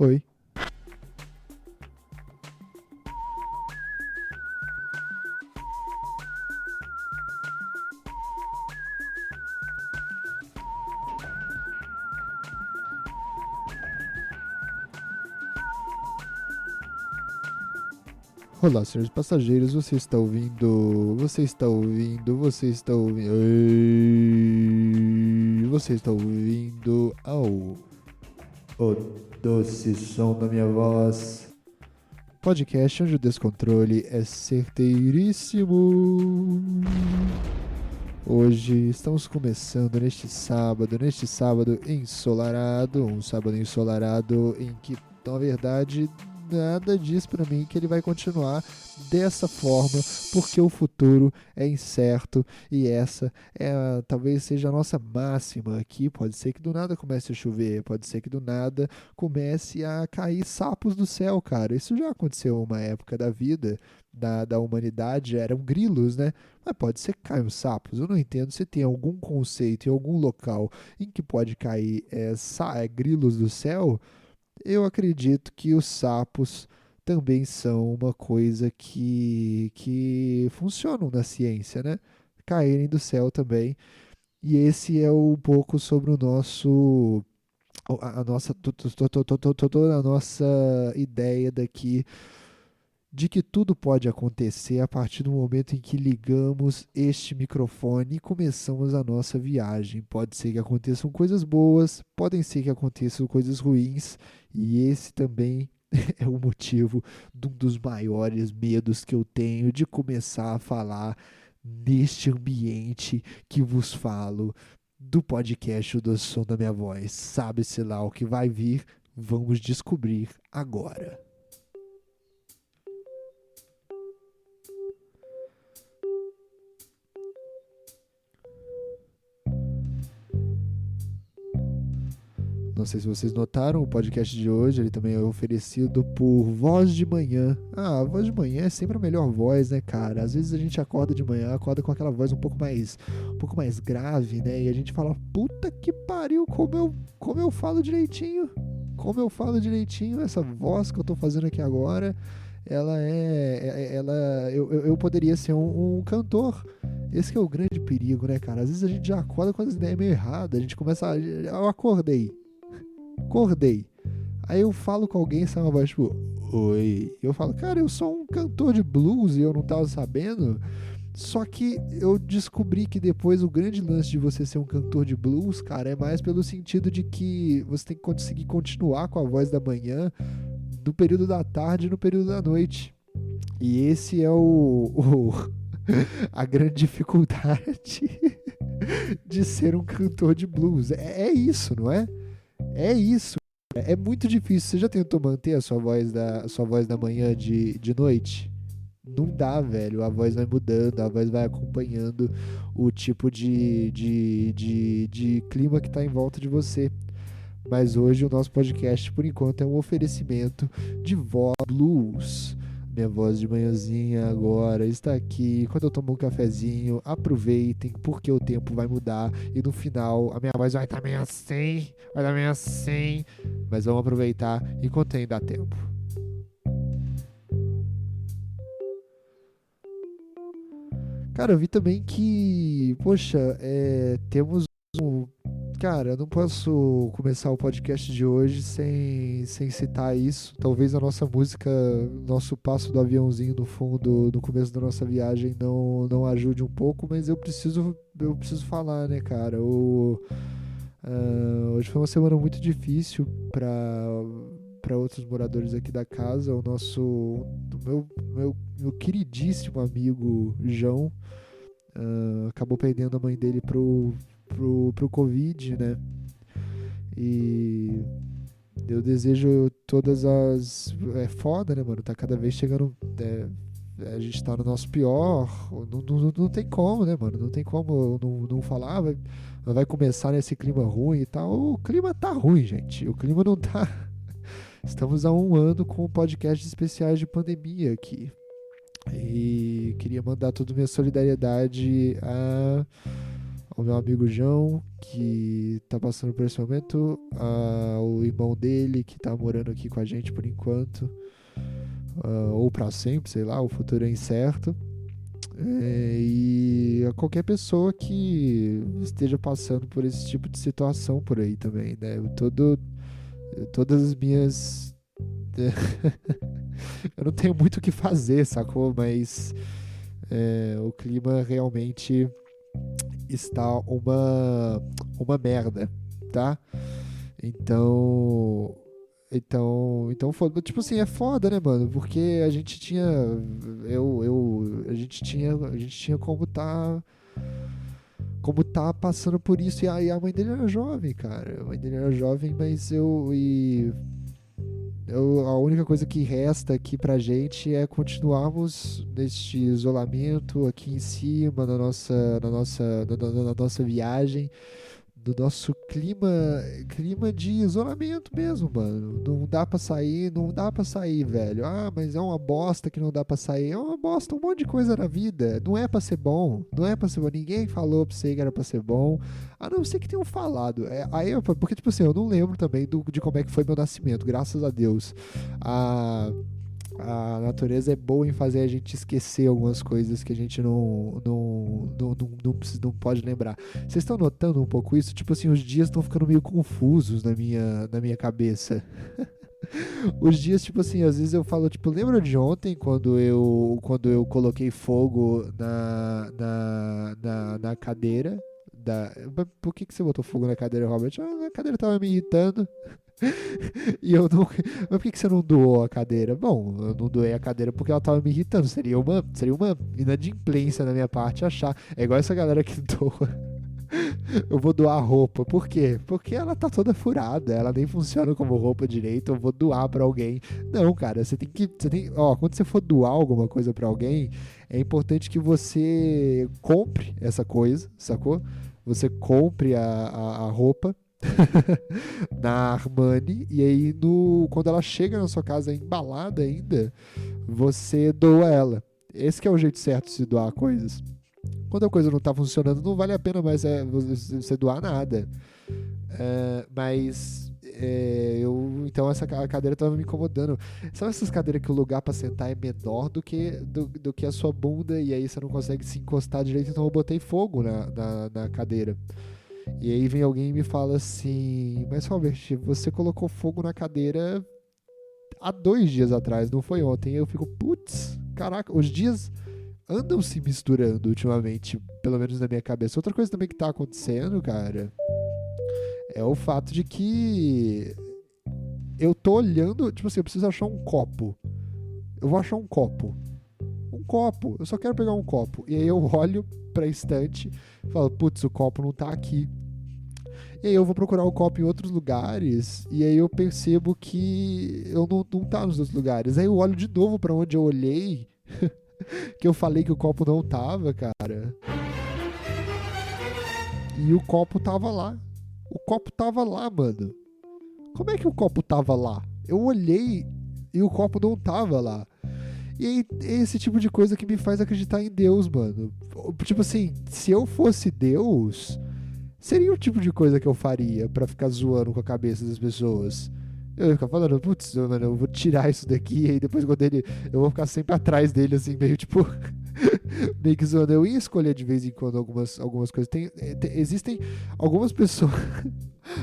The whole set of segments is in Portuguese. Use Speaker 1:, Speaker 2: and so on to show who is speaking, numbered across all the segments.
Speaker 1: Oi. Olá, senhores passageiros, você está ouvindo. Você está ouvindo. Você está ouvindo. Você está ouvindo ao. O doce som da minha voz. Podcast onde o descontrole é certeiríssimo. Hoje estamos começando neste sábado ensolarado, um sábado ensolarado em que, na verdade, nada diz pra mim que ele vai continuar dessa forma, porque o futuro é incerto e essa talvez seja a nossa máxima aqui. Pode ser que do nada comece a chover, pode ser que do nada comece a cair sapos do céu, cara. Isso já aconteceu uma época da vida da humanidade, eram grilos, né? Mas pode ser que caiam sapos. Eu não entendo se tem algum conceito em algum local em que pode cair grilos do céu. Eu acredito que os sapos também são uma coisa que funcionam na ciência, né? Caírem do céu também. E esse é um pouco sobre o nosso. A nossa, toda a nossa ideia daqui de que tudo pode acontecer a partir do momento em que ligamos este microfone e começamos a nossa viagem. Pode ser que aconteçam coisas boas, podem ser que aconteçam coisas ruins, e esse também é o motivo de um dos maiores medos que eu tenho de começar a falar neste ambiente que vos falo do podcast do som da minha voz. Sabe-se lá o que vai vir, vamos descobrir agora. Não sei se vocês notaram, o podcast de hoje ele também é oferecido por Voz de Manhã. Ah, a Voz de Manhã é sempre a melhor voz, né, cara? Às vezes a gente acorda de manhã, acorda com aquela voz um pouco mais grave, né? E a gente fala, puta que pariu, como eu falo direitinho. Como eu falo direitinho, essa voz que eu tô fazendo aqui agora, eu poderia ser um cantor. Esse que é o grande perigo, né, cara? Às vezes a gente já acorda com as ideias meio erradas, a gente começa eu acordei. Aí eu falo com alguém, sai uma voz tipo, oi. Eu falo, cara, eu sou um cantor de blues e eu não tava sabendo. Só que eu descobri que depois o grande lance de você ser um cantor de blues, cara, é mais pelo sentido de que você tem que conseguir continuar com a voz da manhã no período da tarde e no período da noite. E esse é a grande dificuldade de ser um cantor de blues. É isso, não é? É isso. É muito difícil. Você já tentou manter a sua voz da manhã de noite? Não dá, velho. A voz vai mudando, a voz vai acompanhando o tipo de clima que tá em volta de você. Mas hoje o nosso podcast, por enquanto, é um oferecimento de voz blues. Minha voz de manhãzinha agora está aqui. Quando eu tomo um cafezinho, aproveitem, porque o tempo vai mudar. E no final, a minha voz vai estar meio assim, vai estar meio assim. Mas vamos aproveitar enquanto ainda dá tempo. Cara, eu vi também que, poxa, temos um. Cara, eu não posso começar o podcast de hoje sem citar isso. Talvez a nossa música, nosso passo do aviãozinho no fundo, no começo da nossa viagem, não ajude um pouco, mas eu preciso falar, né, cara? Hoje foi uma semana muito difícil para outros moradores aqui da casa. O nosso, meu queridíssimo amigo João acabou perdendo a mãe dele pro Covid, né? E eu desejo todas as. É foda, né, mano? Tá cada vez chegando. A gente tá no nosso pior. Não tem como, né, mano? Não tem como não falar. Vai começar nesse clima ruim e tal. O clima tá ruim, gente. O clima não tá. Estamos há um ano com podcasts especiais de pandemia aqui. E queria mandar toda a minha solidariedade o meu amigo João, que tá passando por esse momento, o irmão dele, que tá morando aqui com a gente por enquanto, ou pra sempre, sei lá, o futuro é incerto. E a qualquer pessoa que esteja passando por esse tipo de situação por aí também, né? Todas as minhas. Eu não tenho muito o que fazer, sacou? Mas o clima realmente está uma merda, tá? Então. Então, foda. Tipo assim, é foda, né, mano? Porque a gente tinha. A gente tinha como tá passando por isso. E a mãe dele era jovem, cara. A mãe dele era jovem, mas a única coisa que resta aqui pra gente é continuarmos neste isolamento aqui em cima, na nossa viagem, do nosso clima de isolamento mesmo, mano. Não dá pra sair, não dá pra sair, velho. Ah, mas é uma bosta que não dá pra sair. É uma bosta, um monte de coisa na vida. Não é pra ser bom, não é pra ser bom. Ninguém falou pra você que era pra ser bom. A não ser que tenham falado. Porque, tipo assim, eu não lembro também de como é que foi meu nascimento, graças a Deus. A natureza é boa em fazer a gente esquecer algumas coisas que a gente não pode lembrar. Vocês estão notando um pouco isso? Tipo assim, os dias estão ficando meio confusos na minha cabeça. Os dias, tipo assim, às vezes eu falo, tipo, lembra de ontem quando eu coloquei fogo na cadeira? Por que você botou fogo na cadeira, Robert? A cadeira tava me irritando. E eu não. Mas por que você não doou a cadeira? Bom, eu não doei a cadeira porque ela tava me irritando. Seria uma inadimplência da minha parte achar. É igual essa galera que doa. Eu vou doar roupa. Por quê? Porque ela tá toda furada. Ela nem funciona como roupa direito. Eu vou doar pra alguém. Não, cara, você tem que. Quando você for doar alguma coisa pra alguém, é importante que você compre essa coisa, sacou? Você compre a roupa na Armani, e aí quando ela chega na sua casa embalada ainda, você doa ela. Esse que é o jeito certo de se doar coisas. Quando a coisa não tá funcionando, não vale a pena mais você doar nada. Mas então essa cadeira tava me incomodando. Sabe essas cadeiras que o lugar pra sentar é menor do que a sua bunda, e aí você não consegue se encostar direito? Então eu botei fogo na cadeira. E aí vem alguém e me fala assim: Mas Robert, você colocou fogo na cadeira há 2 dias atrás, não foi ontem. E eu fico, putz, caraca, os dias andam se misturando ultimamente, pelo menos na minha cabeça. Outra coisa também que tá acontecendo, cara, é o fato de que eu tô olhando, tipo assim, eu preciso achar um copo. Eu vou achar um copo. Um copo, eu só quero pegar um copo. E aí eu olho pra estante e falo, putz, o copo não tá aqui. E aí eu vou procurar o copo em outros lugares, e aí eu percebo que eu não tá nos outros lugares. Aí eu olho de novo pra onde eu olhei, que eu falei que o copo não tava, cara. E o copo tava lá. O copo tava lá, mano. Como é que o copo tava lá? Eu olhei e o copo não tava lá. E aí, é esse tipo de coisa que me faz acreditar em Deus, mano. Tipo assim, se eu fosse Deus, seria o tipo de coisa que eu faria pra ficar zoando com a cabeça das pessoas. Eu ia ficar falando, putz, mano, eu vou tirar isso daqui, e aí depois quando eu vou ficar sempre atrás dele, assim, meio tipo, meio que zoando. Eu ia escolher de vez em quando algumas coisas. Existem algumas pessoas,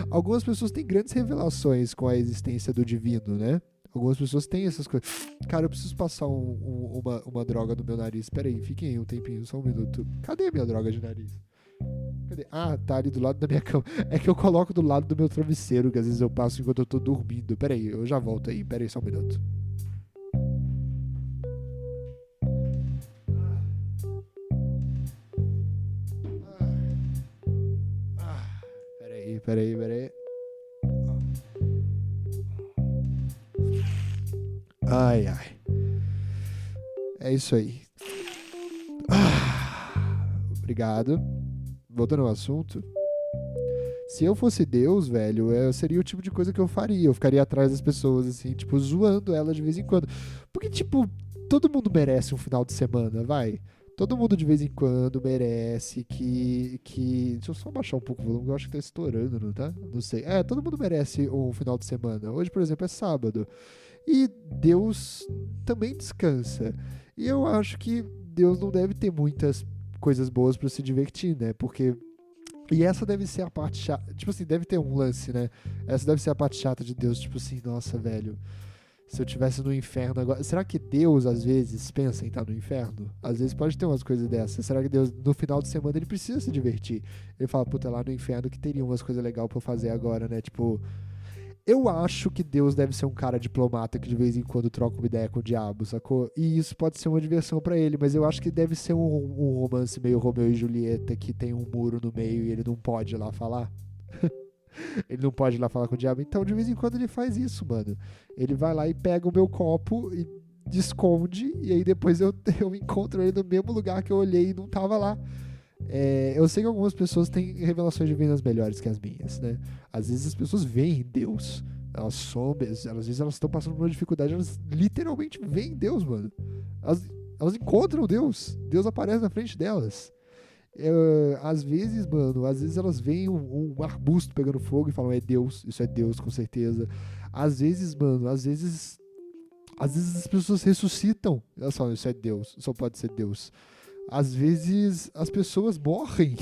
Speaker 1: algumas pessoas têm grandes revelações com a existência do divino, né? Algumas pessoas têm essas coisas. Cara, eu preciso passar uma droga no meu nariz. Pera aí, fiquem aí um tempinho, só um minuto. Cadê a minha droga de nariz? Cadê? Ah, tá ali do lado da minha cama. É que eu coloco do lado do meu travesseiro, que às vezes eu passo enquanto eu tô dormindo. Pera aí, eu já volto aí. Pera aí, só um minuto. Pera aí. Ai, ai. É isso aí. Obrigado. Voltando ao assunto. Se eu fosse Deus, velho, seria o tipo de coisa que eu faria. Eu ficaria atrás das pessoas, assim, tipo, zoando elas de vez em quando. Porque, tipo, todo mundo merece um final de semana, vai. Todo mundo de vez em quando merece deixa eu só baixar um pouco o volume, eu acho que tá estourando, não tá? Não sei. Todo mundo merece um final de semana. Hoje, por exemplo, é sábado. E Deus também descansa. E eu acho que Deus não deve ter muitas coisas boas pra se divertir, né? Porque. E essa deve ser a parte chata. Tipo assim, deve ter um lance, né? Essa deve ser a parte chata de Deus. Tipo assim, nossa, velho. Se eu tivesse no inferno agora. Será que Deus, às vezes, pensa em estar no inferno? Às vezes pode ter umas coisas dessas. Será que Deus, no final de semana, ele precisa se divertir? Ele fala, puta, lá no inferno que teria umas coisas legais pra eu fazer agora, né? Tipo. Eu acho que Deus deve ser um cara diplomata que de vez em quando troca uma ideia com o diabo, sacou? E isso pode ser uma diversão pra ele, mas eu acho que deve ser um romance meio Romeu e Julieta que tem um muro no meio e ele não pode ir lá falar. Ele não pode ir lá falar com o diabo. Então, de vez em quando ele faz isso, mano. Ele vai lá e pega o meu copo e esconde, e aí depois eu encontro ele no mesmo lugar que eu olhei e não tava lá. Eu sei que algumas pessoas têm revelações divinas melhores que as minhas, né? Às vezes as pessoas veem Deus. Elas sombram, às vezes elas estão passando por uma dificuldade, elas literalmente veem Deus, mano. Elas encontram Deus. Deus aparece na frente delas. Às vezes, mano, às vezes elas veem um arbusto pegando fogo e falam, é Deus, isso é Deus, com certeza. Às vezes, mano, às vezes as pessoas ressuscitam. Elas falam, isso é Deus, só pode ser Deus. Às vezes as pessoas morrem.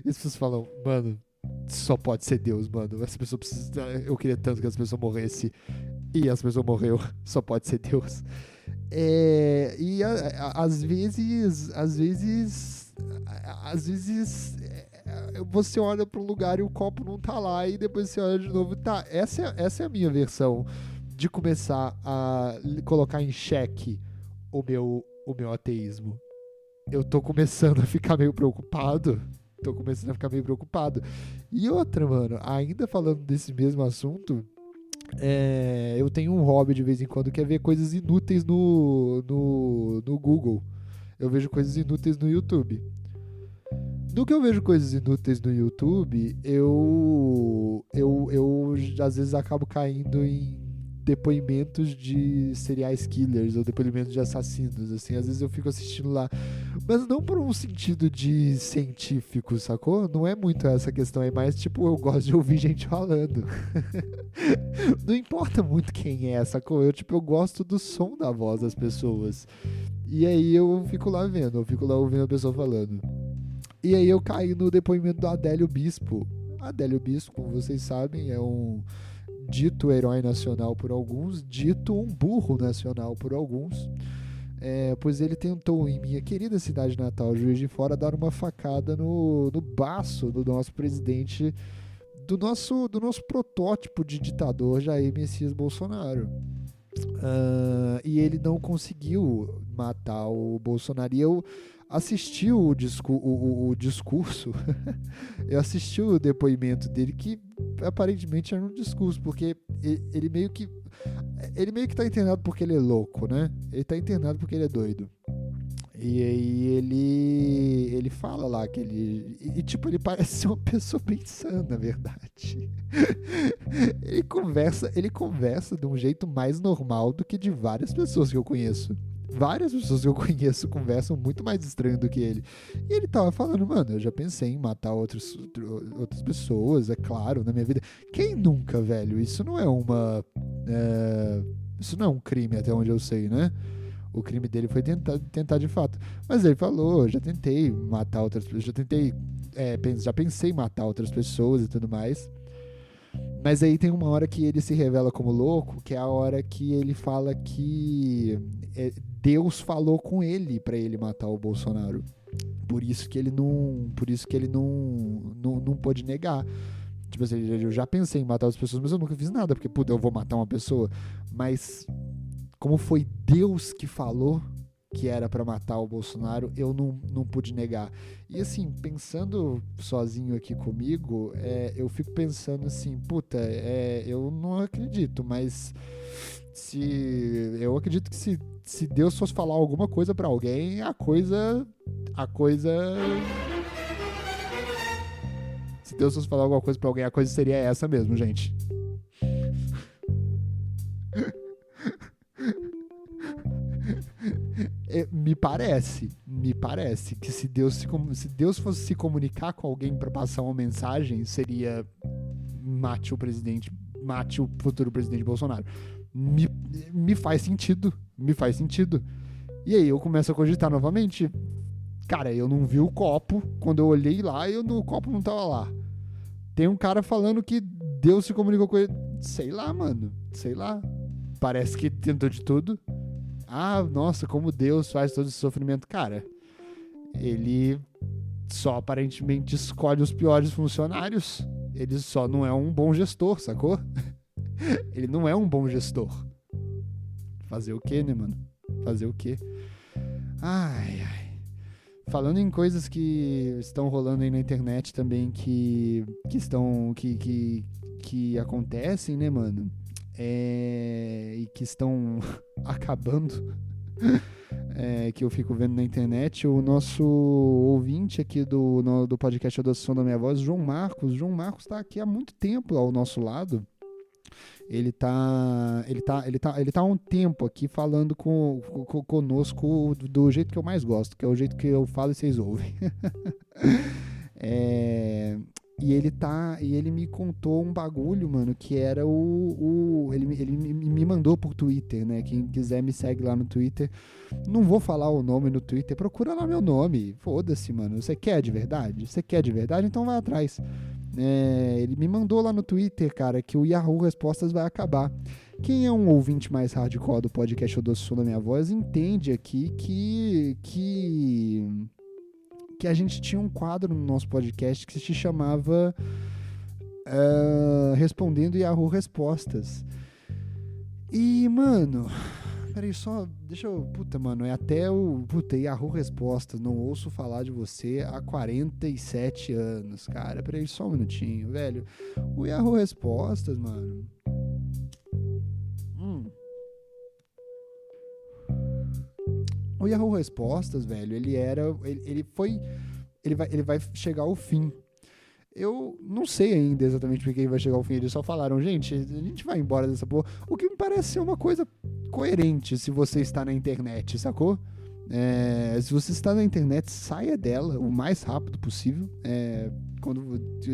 Speaker 1: E as pessoas falam, mano, só pode ser Deus, mano. Essa pessoa precisa. Eu queria tanto que essa pessoa morresse. E essa pessoa morreu. Só pode ser Deus. Às vezes. Às vezes. Você olha para um lugar e o copo não tá lá. E depois você olha de novo. Tá, essa é a minha versão de começar a colocar em xeque o meu ateísmo. Eu tô começando a ficar meio preocupado. E outra, mano, ainda falando desse mesmo assunto, eu tenho um hobby de vez em quando que é ver coisas inúteis no Google. Eu vejo coisas inúteis no YouTube. No que eu vejo coisas inúteis no YouTube, eu às vezes acabo caindo em depoimentos de serial killers ou depoimentos de assassinos, assim, às vezes eu fico assistindo lá, mas não por um sentido de científico, sacou? Não é muito essa questão, é mais tipo, eu gosto de ouvir gente falando. Não importa muito quem é, sacou? Eu gosto do som da voz das pessoas. E aí eu fico lá vendo, eu fico lá ouvindo a pessoa falando. E aí eu caí no depoimento do Adélio Bispo. Adélio Bispo, como vocês sabem, é um dito herói nacional por alguns, dito um burro nacional por alguns, pois ele tentou, em minha querida cidade natal, Juiz de Fora, dar uma facada no baço do nosso presidente, do nosso protótipo de ditador, Jair Messias Bolsonaro. E ele não conseguiu matar o Bolsonaro. E eu assisti o discurso, eu assisti o depoimento dele, que aparentemente era um discurso, porque ele meio que tá internado porque ele é louco, né? Ele tá internado porque ele é doido. E aí ele fala lá que ele... E tipo, ele parece ser uma pessoa bem sã, na verdade. Ele conversa de um jeito mais normal do que de várias pessoas que eu conheço. Várias pessoas que eu conheço conversam muito mais estranho do que ele. E ele tava falando, mano, eu já pensei em matar outras pessoas, é claro, na minha vida. Quem nunca, velho? Isso não é isso não é um crime, até onde eu sei, né? O crime dele foi tentar de fato. Mas ele falou, já tentei matar outras pessoas, já pensei em matar outras pessoas e tudo mais. Mas aí tem uma hora que ele se revela como louco, que é a hora que ele fala que Deus falou com ele pra ele matar o Bolsonaro. Por isso que ele não pôde negar. Tipo assim, eu já pensei em matar as pessoas, mas eu nunca fiz nada, porque, puta, eu vou matar uma pessoa. Mas como foi Deus que falou que era pra matar o Bolsonaro, eu não pude negar. E assim, pensando sozinho aqui comigo, eu fico pensando assim, puta, eu não acredito, mas eu acredito que se Deus fosse falar alguma coisa pra alguém, se Deus fosse falar alguma coisa pra alguém, a coisa seria essa mesmo, gente. Me parece, Me parece que se Deus fosse se comunicar com alguém para passar uma mensagem, seria mate o futuro presidente Bolsonaro. Me faz sentido. E aí eu começo a cogitar novamente. Cara, eu não vi o copo. Quando eu olhei lá, o copo não tava lá. Tem um cara falando que Deus se comunicou com ele. Sei lá, mano. Sei lá. Parece que tentou de tudo. Ah, nossa, como Deus faz todo esse sofrimento. Cara, ele só aparentemente escolhe os piores funcionários. Ele só não é um bom gestor, sacou? Ele não é um bom gestor. Fazer o quê, né, mano? Fazer o quê? Ai. Falando em coisas que estão rolando aí na internet também, que acontecem, né, mano? E que estão acabando, que eu fico vendo na internet. O nosso ouvinte aqui do podcast Adoção da Minha Voz, João Marcos tá aqui há muito tempo ao nosso lado. Ele tá há um tempo aqui falando conosco do jeito que eu mais gosto, que é o jeito que eu falo e vocês ouvem. E ele me contou um bagulho, mano, que era ele me mandou por Twitter, né? Quem quiser me segue lá no Twitter. Não vou falar o nome no Twitter, procura lá meu nome. Foda-se, mano. Você quer de verdade? Então vai atrás. Ele me mandou lá no Twitter, cara, que o Yahoo Respostas vai acabar. Quem é um ouvinte mais hardcore do podcast Adoção da Minha Voz entende aqui que a gente tinha um quadro no nosso podcast que se chamava Respondendo Yahoo Respostas. E, mano, peraí só, deixa eu... Puta, mano, é até o... Puta, Yahoo Respostas, não ouço falar de você há 47 anos, cara. Peraí só um minutinho, velho. O Yahoo Respostas, mano... O Yahoo Respostas, velho, ele vai chegar ao fim. Eu não sei ainda exatamente porque ele vai chegar ao fim. Eles só falaram, gente, a gente vai embora dessa porra. O que me parece ser uma coisa coerente se você está na internet, sacou? Se você está na internet, saia dela o mais rápido possível.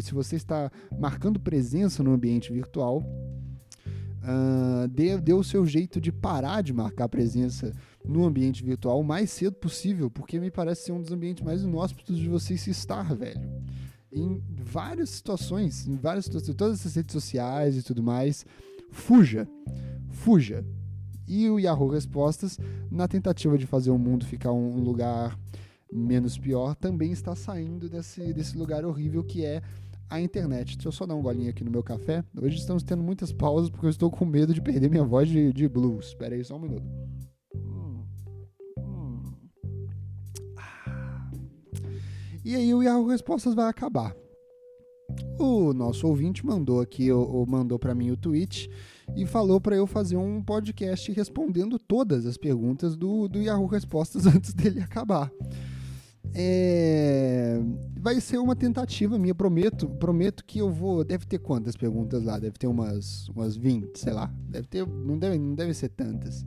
Speaker 1: Se você está marcando presença no ambiente virtual, dê o seu jeito de parar de marcar presença no ambiente virtual o mais cedo possível, porque me parece ser um dos ambientes mais inóspitos de você se estar, velho. Em várias situações, todas essas redes sociais e tudo mais, fuja. E o Yahoo Respostas, na tentativa de fazer o mundo ficar um lugar menos pior, também está saindo desse lugar horrível que é a internet. Deixa eu só dar um golinho aqui no meu café. Hoje estamos tendo muitas pausas porque eu estou com medo de perder minha voz de blues. Espera aí só um minuto. E aí o Yahoo Respostas vai acabar. O nosso ouvinte mandou para mim o tweet e falou para eu fazer um podcast respondendo todas as perguntas do Yahoo Respostas antes dele acabar. Vai ser uma tentativa minha, prometo que eu vou... Deve ter quantas perguntas lá? Deve ter umas 20, sei lá. Não deve ser tantas.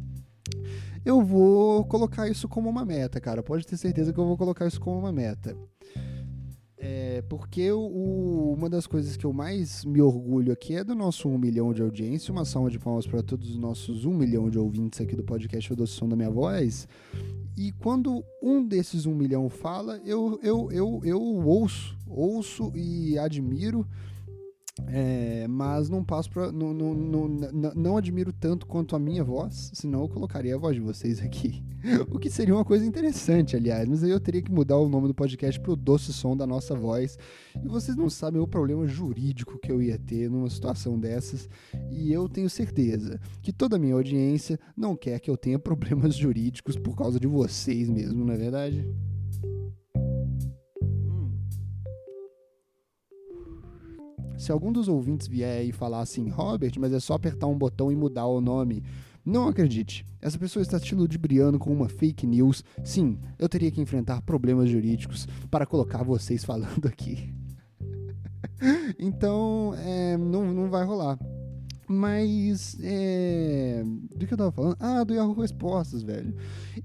Speaker 1: Eu vou colocar isso como uma meta, cara. Pode ter certeza que eu vou colocar isso como uma meta. Porque uma das coisas que eu mais me orgulho aqui é do nosso 1 milhão de audiência. Uma salva de palmas para todos os nossos 1 milhão de ouvintes aqui do podcast Adoção da Minha Voz. E quando um desses 1 milhão fala, eu ouço e admiro, mas não passo não admiro tanto quanto a minha voz, senão eu colocaria a voz de vocês aqui. O que seria uma coisa interessante, aliás, mas aí eu teria que mudar o nome do podcast pro Doce Som da Nossa Voz. E vocês não sabem o problema jurídico que eu ia ter numa situação dessas, e eu tenho certeza que toda a minha audiência não quer que eu tenha problemas jurídicos por causa de vocês mesmo, não é verdade? Se algum dos ouvintes vier e falar assim, Robert, mas é só apertar um botão e mudar o nome, não acredite. Essa pessoa está te ludibriando com uma fake news. Sim, eu teria que enfrentar problemas jurídicos para colocar vocês falando aqui. Então, não vai rolar.
Speaker 2: Mas, do que eu tava falando? Ah, do Yahoo Respostas, velho.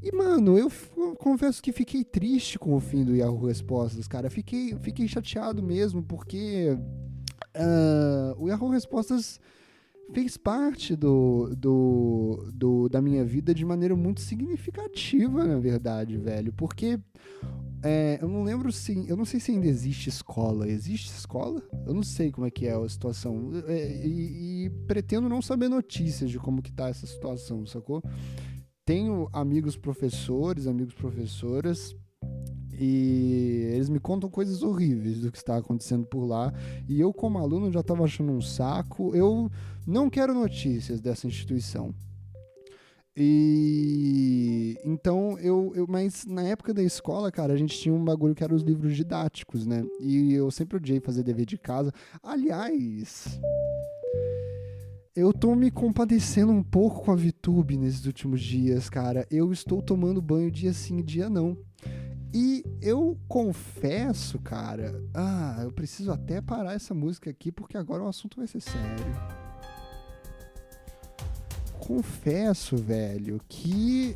Speaker 2: E, mano, eu confesso que fiquei triste com o fim do Yahoo Respostas, cara. Fiquei chateado mesmo, porque o Yahoo Respostas fez parte da minha vida de maneira muito significativa, na verdade, velho. Porque eu não lembro se. Eu não sei se ainda existe escola. Existe escola? Eu não sei como é que é a situação. E pretendo não saber notícias de como que tá essa situação, sacou? Tenho amigos professores, amigos professoras. E eles me contam coisas horríveis do que está acontecendo por lá. E eu, como aluno, já estava achando um saco. Eu não quero notícias dessa instituição. E então mas na época da escola, cara, a gente tinha um bagulho que era os livros didáticos, né? E eu sempre odiei fazer dever de casa. Aliás, eu tô me compadecendo um pouco com a VTube nesses últimos dias, cara. Eu estou tomando banho dia sim, dia não. E eu confesso, cara. Eu preciso até parar essa música aqui porque agora o assunto vai ser sério. Confesso, velho, que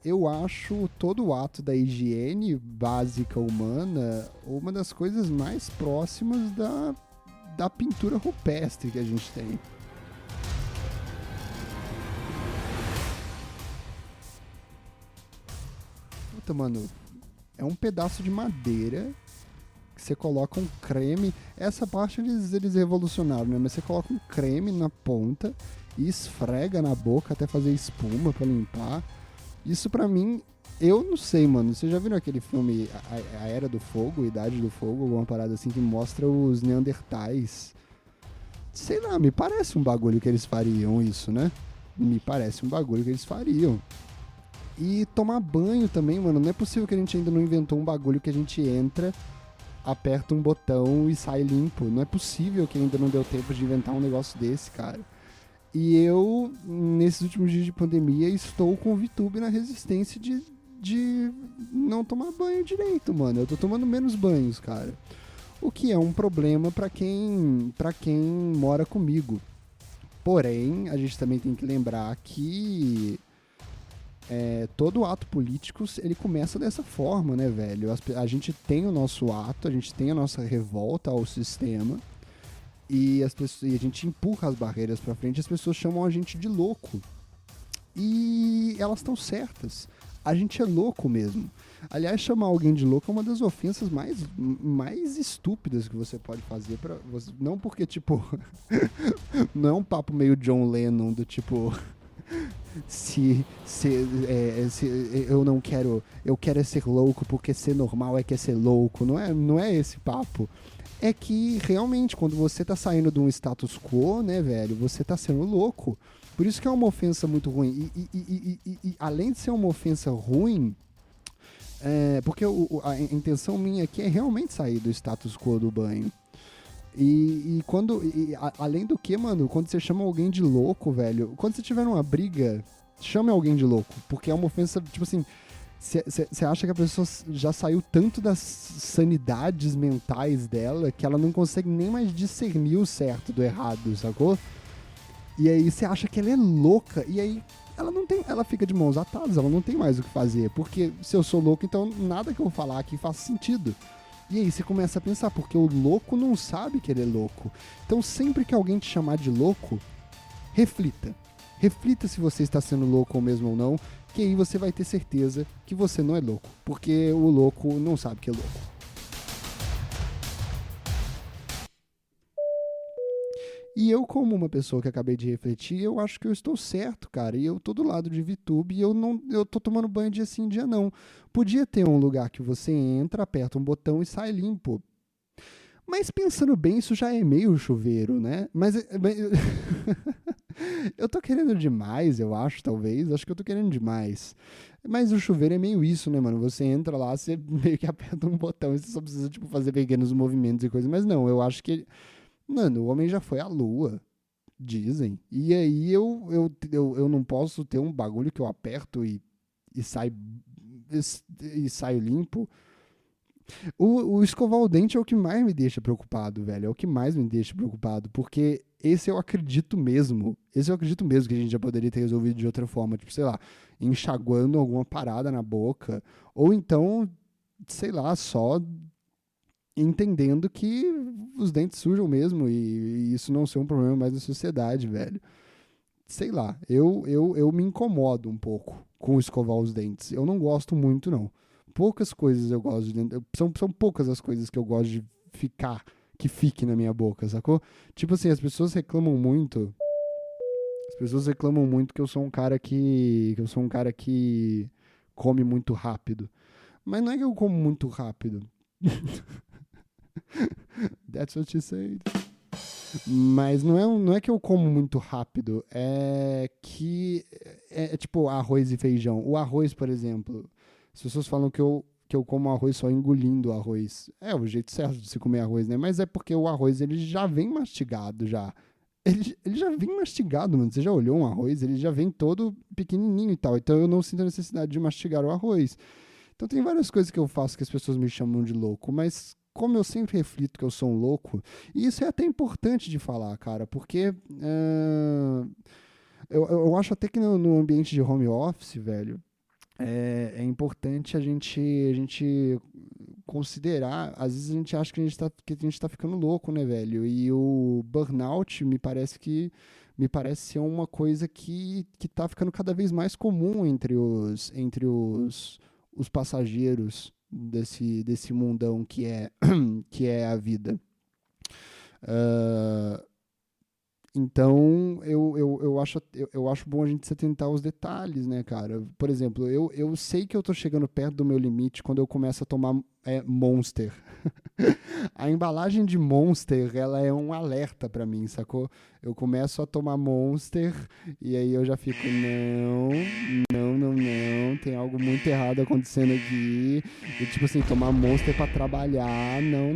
Speaker 2: eu acho todo o ato da higiene básica humana uma das coisas mais próximas da pintura rupestre que a gente tem. Puta, mano, é um pedaço de madeira que você coloca um creme. Essa parte eles revolucionaram, né? Mas você coloca um creme na ponta e esfrega na boca até fazer espuma pra limpar. Isso pra mim, eu não sei, mano. Vocês já viram aquele filme A Era do Fogo, Idade do Fogo, alguma parada assim que mostra os Neandertais? Sei lá, me parece um bagulho que eles fariam isso, né? Me parece um bagulho que eles fariam. E tomar banho também, mano. Não é possível que a gente ainda não inventou um bagulho que a gente entra, aperta um botão e sai limpo. Não é possível que ainda não deu tempo de inventar um negócio desse, cara. E eu, nesses últimos dias de pandemia, estou com o VTube na resistência de não tomar banho direito, mano. Eu tô tomando menos banhos, cara. O que é um problema pra quem mora comigo. Porém, a gente também tem que lembrar que todo ato político ele começa dessa forma, né, velho? A gente tem o nosso ato, a gente tem a nossa revolta ao sistema e e a gente empurra as barreiras pra frente, as pessoas chamam a gente de louco. E elas estão certas. A gente é louco mesmo. Aliás, chamar alguém de louco é uma das ofensas mais estúpidas que você pode fazer para você. Não porque, tipo, não é um papo meio John Lennon do tipo, se eu não quero, eu quero ser louco porque ser normal é ser louco. Não é esse papo. É que realmente quando você tá saindo de um status quo, né, velho, você tá sendo louco. Por isso que é uma ofensa muito ruim. E além de ser uma ofensa ruim, porque a intenção minha aqui é realmente sair do status quo do banho. Além do que, mano, quando você chama alguém de louco, velho, quando você tiver numa briga, chame alguém de louco, porque é uma ofensa, tipo assim, você acha que a pessoa já saiu tanto das sanidades mentais dela que ela não consegue nem mais discernir o certo do errado, sacou? E aí você acha que ela é louca, e aí ela fica de mãos atadas, ela não tem mais o que fazer, porque se eu sou louco, então nada que eu vou falar aqui faz sentido. E aí você começa a pensar, porque o louco não sabe que ele é louco. Então sempre que alguém te chamar de louco, reflita. Reflita se você está sendo louco ou mesmo ou não, que aí você vai ter certeza que você não é louco, porque o louco não sabe que é louco. E eu, como uma pessoa que acabei de refletir, eu acho que eu estou certo, cara. E eu tô do lado de VTube e eu tô tomando banho dia sim, dia não. Podia ter um lugar que você entra, aperta um botão e sai limpo. Mas pensando bem, isso já é meio chuveiro, né? Mas eu tô querendo demais, eu acho, talvez. Acho que eu tô querendo demais. Mas o chuveiro é meio isso, né, mano? Você entra lá, você meio que aperta um botão e você só precisa, tipo, fazer pequenos movimentos e coisa. Mas não, eu acho que mano, o homem já foi à lua, dizem. E aí eu não posso ter um bagulho que eu aperto e sai e saio limpo. O escovar o dente é o que mais me deixa preocupado, velho. É o que mais me deixa preocupado. Porque esse eu acredito mesmo. Esse eu acredito mesmo que a gente já poderia ter resolvido de outra forma. Tipo, sei lá, enxaguando alguma parada na boca. Ou então, sei lá, só entendendo que os dentes sujam mesmo e isso não ser um problema mais da sociedade, velho. Sei lá, eu me incomodo um pouco com escovar os dentes. Eu não gosto muito, não. Poucas coisas eu gosto de. São poucas as coisas que eu gosto de ficar, que fique na minha boca, sacou? Tipo assim, as pessoas reclamam muito. As pessoas reclamam muito que eu sou um cara que eu sou um cara que come muito rápido. Mas não é que eu como muito rápido. That's what she said. Mas não é que eu como muito rápido, é que é tipo arroz e feijão. O arroz, por exemplo, as pessoas falam que eu como arroz só engolindo o arroz. É o jeito certo de se comer arroz, né? Mas é porque o arroz ele já vem mastigado já. Ele já vem mastigado, mano. Você já olhou um arroz? Ele já vem todo pequenininho e tal. Então eu não sinto a necessidade de mastigar o arroz. Então tem várias coisas que eu faço que as pessoas me chamam de louco, mas como eu sempre reflito que eu sou um louco, e isso é até importante de falar, cara, porque eu acho até que no ambiente de home office, velho, é importante a gente considerar, às vezes a gente acha que a gente tá ficando louco, né, velho? E o burnout me parece ser uma coisa que tá ficando cada vez mais comum entre os passageiros desse mundão que é a vida. Ah, então, eu acho bom a gente se atentar aos detalhes, né, cara? Por exemplo, eu sei que eu tô chegando perto do meu limite quando eu começo a tomar Monster. A embalagem de Monster, ela é um alerta pra mim, sacou? Eu começo a tomar Monster e aí eu já fico, não, tem algo muito errado acontecendo aqui. E tipo assim, tomar Monster pra trabalhar, não,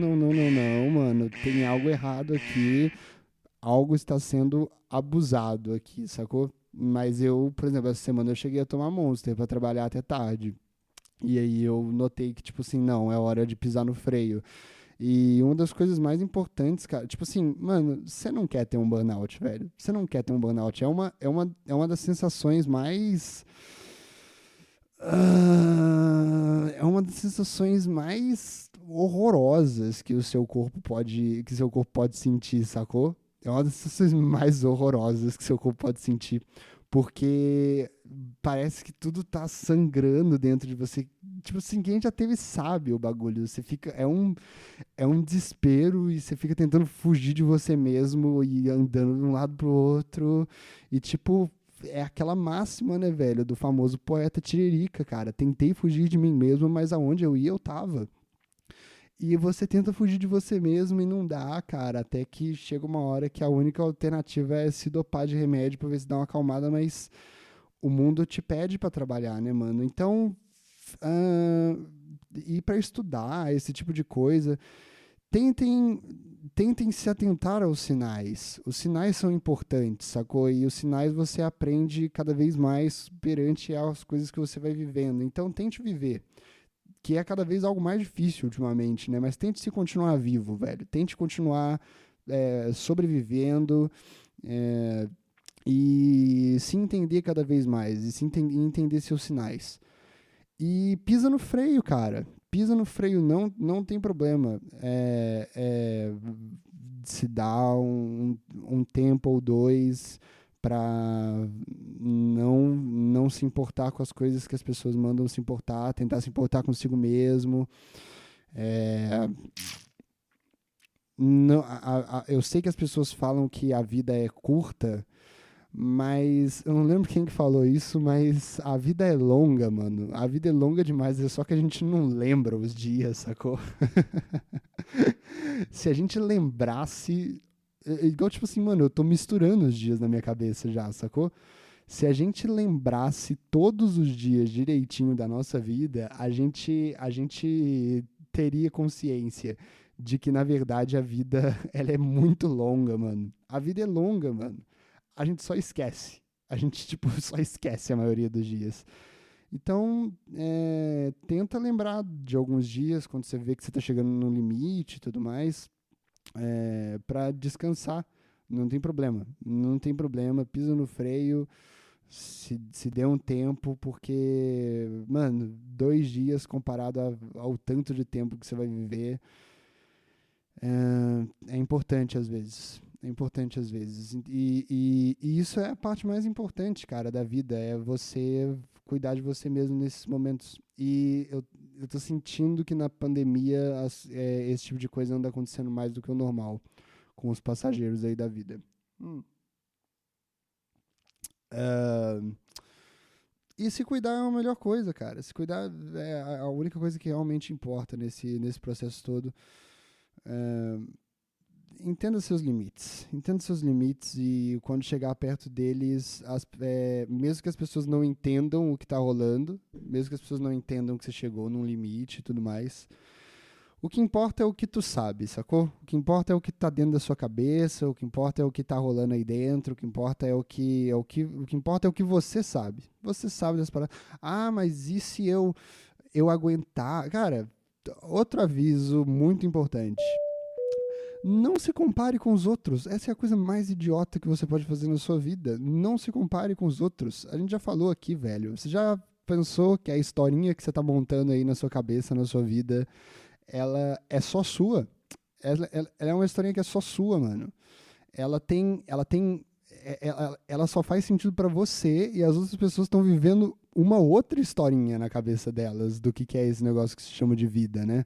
Speaker 2: mano, tem algo errado aqui. Algo está sendo abusado aqui, sacou? Mas eu, por exemplo, essa semana eu cheguei a tomar Monster pra trabalhar até tarde. E aí eu notei que, tipo assim, não, é hora de pisar no freio. E uma das coisas mais importantes, cara, tipo assim, mano, você não quer ter um burnout, velho. Você não quer ter um burnout. É uma das sensações mais. É uma das sensações mais horrorosas que seu corpo pode sentir, sacou? É uma das sensações mais horrorosas que seu corpo pode sentir, porque parece que tudo tá sangrando dentro de você. Tipo assim, quem já teve sabe o bagulho. Você fica, é um desespero e você fica tentando fugir de você mesmo e andando de um lado pro outro e tipo é aquela máxima, né, velho, do famoso poeta Tiririca, cara. Tentei fugir de mim mesmo, mas aonde eu ia, eu tava. E você tenta fugir de você mesmo e não dá, cara, até que chega uma hora que a única alternativa é se dopar de remédio pra ver se dá uma acalmada, mas o mundo te pede pra trabalhar, né, mano? Então, ah, ir pra estudar, esse tipo de coisa, tentem, tentem se atentar aos sinais. Os sinais são importantes, sacou? E os sinais você aprende cada vez mais perante as coisas que você vai vivendo. Então, tente viver, que é cada vez algo mais difícil ultimamente, né? Mas tente se continuar vivo, velho. Tente continuar sobrevivendo é, e se entender cada vez mais e entender seus sinais. E pisa no freio, cara. Pisa no freio, não tem problema. Se dá um tempo ou dois para não se importar com as coisas que as pessoas mandam se importar, tentar se importar consigo mesmo. É, não, eu sei que as pessoas falam que a vida é curta, mas eu não lembro quem que falou isso, mas a vida é longa, mano. A vida é longa demais, é só que a gente não lembra os dias, sacou? Se a gente lembrasse. Igual, tipo assim, mano, eu tô misturando os dias na minha cabeça já, sacou? Se a gente lembrasse todos os dias direitinho da nossa vida, a gente teria consciência de que, na verdade, a vida ela é muito longa, mano. A vida é longa, mano. A gente só esquece. A gente, tipo, só esquece a maioria dos dias. Então, tenta lembrar de alguns dias, quando você vê que você está chegando no limite e tudo mais, para descansar. Não tem problema. Não tem problema. Pisa no freio. Se dê um tempo, porque, mano, 2 dias comparado ao tanto de tempo que você vai viver, é importante às vezes. É importante às vezes. E isso é a parte mais importante, cara, da vida. É você cuidar de você mesmo nesses momentos. E eu tô sentindo que na pandemia esse tipo de coisa anda acontecendo mais do que o normal com os passageiros aí da vida. E se cuidar é a melhor coisa, cara. Se cuidar é a única coisa que realmente importa nesse processo todo. Entenda seus limites. Entenda seus limites e quando chegar perto deles, mesmo que as pessoas não entendam o que tá rolando, mesmo que as pessoas não entendam que você chegou num limite e tudo mais, o que importa é o que tu sabe, sacou? O que importa é o que tá dentro da sua cabeça, o que importa é o que tá rolando aí dentro, o que importa é o que importa é o que você sabe. Você sabe das paradas. Ah, mas e se eu aguentar? Cara, outro aviso muito importante. Não se compare com os outros. Essa é a coisa mais idiota que você pode fazer na sua vida. Não se compare com os outros. A gente já falou aqui, velho. Você já pensou que a historinha que você tá montando aí na sua cabeça, na sua vida, ela é só sua? Ela é uma historinha que é só sua, mano. Ela só faz sentido pra você e as outras pessoas estão vivendo uma outra historinha na cabeça delas do que é esse negócio que se chama de vida, né?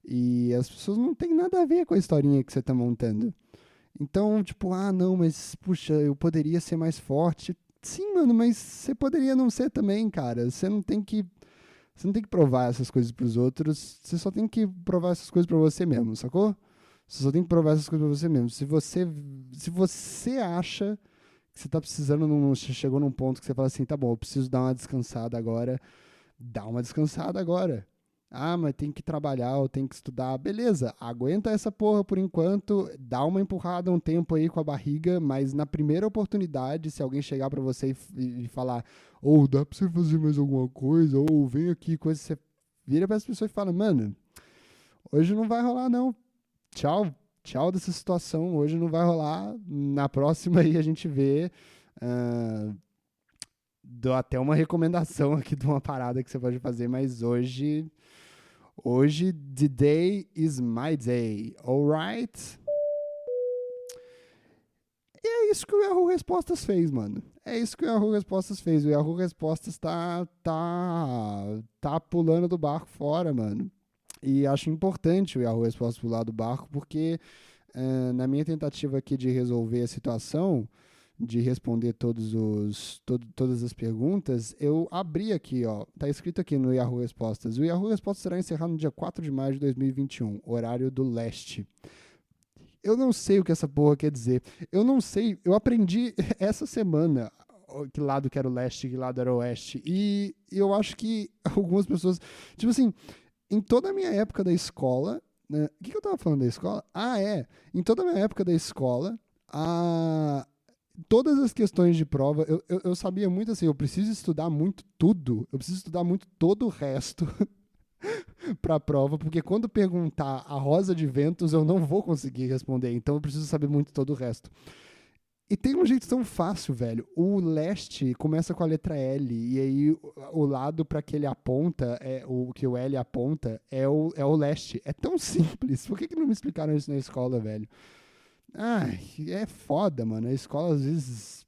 Speaker 2: E as pessoas não têm nada a ver com a historinha que você tá montando. Então, tipo, não, mas, puxa, eu poderia ser mais forte. Sim, mano, mas você poderia não ser também, cara. Você não tem que provar essas coisas pros outros. Você só tem que provar essas coisas pra você mesmo, sacou? Você só tem que provar essas coisas pra você mesmo. Se você acha que você tá precisando, chegou num ponto que você fala assim, tá bom, eu preciso dar uma descansada agora. Dá uma descansada agora. Ah, mas tem que trabalhar, ou tem que estudar. Beleza, aguenta essa porra por enquanto, dá uma empurrada um tempo aí com a barriga, mas na primeira oportunidade, se alguém chegar pra você e falar, ou dá pra você fazer mais alguma coisa, ou vem aqui, coisa, você vira pra essa pessoa e fala, mano, hoje não vai rolar não. Tchau, tchau dessa situação, hoje não vai rolar. Na próxima aí a gente vê. Dou até uma recomendação aqui de uma parada que você pode fazer, mas hoje, the day is my day, alright? E é isso que o Yahoo Respostas fez, mano. É isso que o Yahoo Respostas fez. O Yahoo Respostas tá pulando do barco fora, mano. E acho importante o Yahoo Respostas pular do barco, porque na minha tentativa aqui de resolver a situação, de responder todas as perguntas, eu abri aqui, ó, tá escrito aqui no Yahoo Respostas. O Yahoo Respostas será encerrado no dia 4 de maio de 2021, horário do leste. Eu não sei o que essa porra quer dizer. Eu não sei, eu aprendi essa semana que lado que era o leste, que lado era o oeste. E eu acho que algumas pessoas, tipo assim, em toda a minha época da escola, né, o que eu tava falando da escola? Em toda a minha época da escola, todas as questões de prova, eu sabia muito assim, eu preciso estudar muito tudo, eu preciso estudar muito todo o resto para a prova, porque quando perguntar a rosa de ventos, eu não vou conseguir responder, então eu preciso saber muito todo o resto. E tem um jeito tão fácil, velho. O leste começa com a letra L, e aí o lado para que ele aponta, o que o L aponta, é o leste. É tão simples. Por que não me explicaram isso na escola, velho? Ai, é foda, mano. A escola às vezes.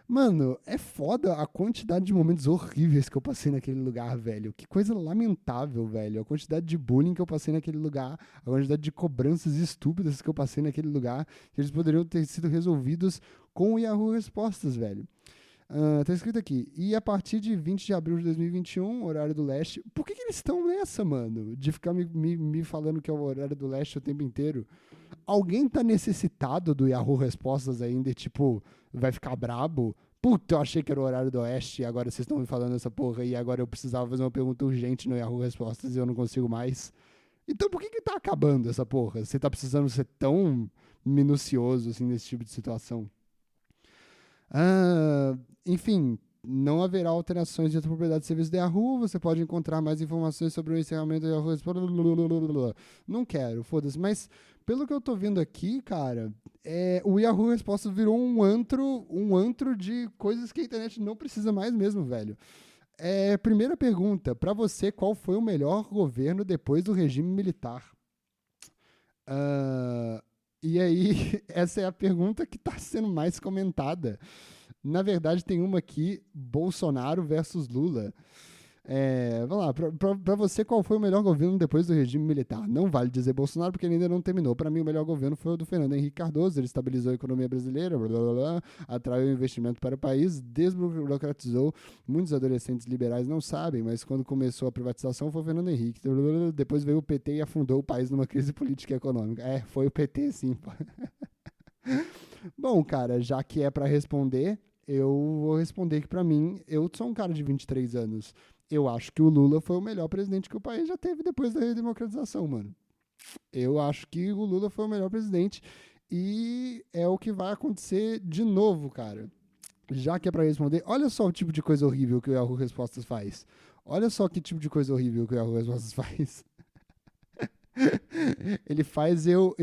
Speaker 2: Mano, é foda a quantidade de momentos horríveis que eu passei naquele lugar, velho. Que coisa lamentável, velho. A quantidade de bullying que eu passei naquele lugar, a quantidade de cobranças estúpidas que eu passei naquele lugar, que eles poderiam ter sido resolvidos com o Yahoo Respostas, velho. Tá escrito aqui. E a partir de 20 de abril de 2021, horário do leste. Por que eles estão nessa, mano? De ficar me falando que é o horário do leste o tempo inteiro? Alguém tá necessitado do Yahoo Respostas ainda e, tipo, vai ficar brabo? Puta, eu achei que era o horário do oeste e agora vocês estão me falando essa porra e agora eu precisava fazer uma pergunta urgente no Yahoo Respostas e eu não consigo mais. Então por que tá acabando essa porra? Você tá precisando ser tão minucioso, assim, nesse tipo de situação? Enfim, não haverá alterações de propriedade de serviço da Yahoo, você pode encontrar mais informações sobre o encerramento da Yahoo. Não quero, foda-se. Mas, pelo que eu tô vendo aqui, cara, o Yahoo Respostas virou um antro de coisas que a internet não precisa mais mesmo, velho. Primeira pergunta, pra você, qual foi o melhor governo depois do regime militar? E aí, essa é a pergunta que está sendo mais comentada. Na verdade, tem uma aqui, Bolsonaro versus Lula. Vamos lá, para você, qual foi o melhor governo depois do regime militar? Não vale dizer Bolsonaro, porque ele ainda não terminou. Para mim, o melhor governo foi o do Fernando Henrique Cardoso. Ele estabilizou a economia brasileira, blá, blá, blá, atraiu investimento para o país, desburocratizou. Muitos adolescentes liberais não sabem, mas quando começou a privatização foi o Fernando Henrique. Depois veio o PT e afundou o país numa crise política e econômica. Foi o PT, sim. Pô. Bom, cara, já que é para responder, eu vou responder que, para mim, eu sou um cara de 23 anos. Eu acho que o Lula foi o melhor presidente que o país já teve depois da redemocratização, mano. Eu acho que o Lula foi o melhor presidente e é o que vai acontecer de novo, cara. Já que é pra responder, olha só o tipo de coisa horrível que o Yahoo Respostas faz. Olha só que tipo de coisa horrível que o Yahoo Respostas faz. Ele faz eu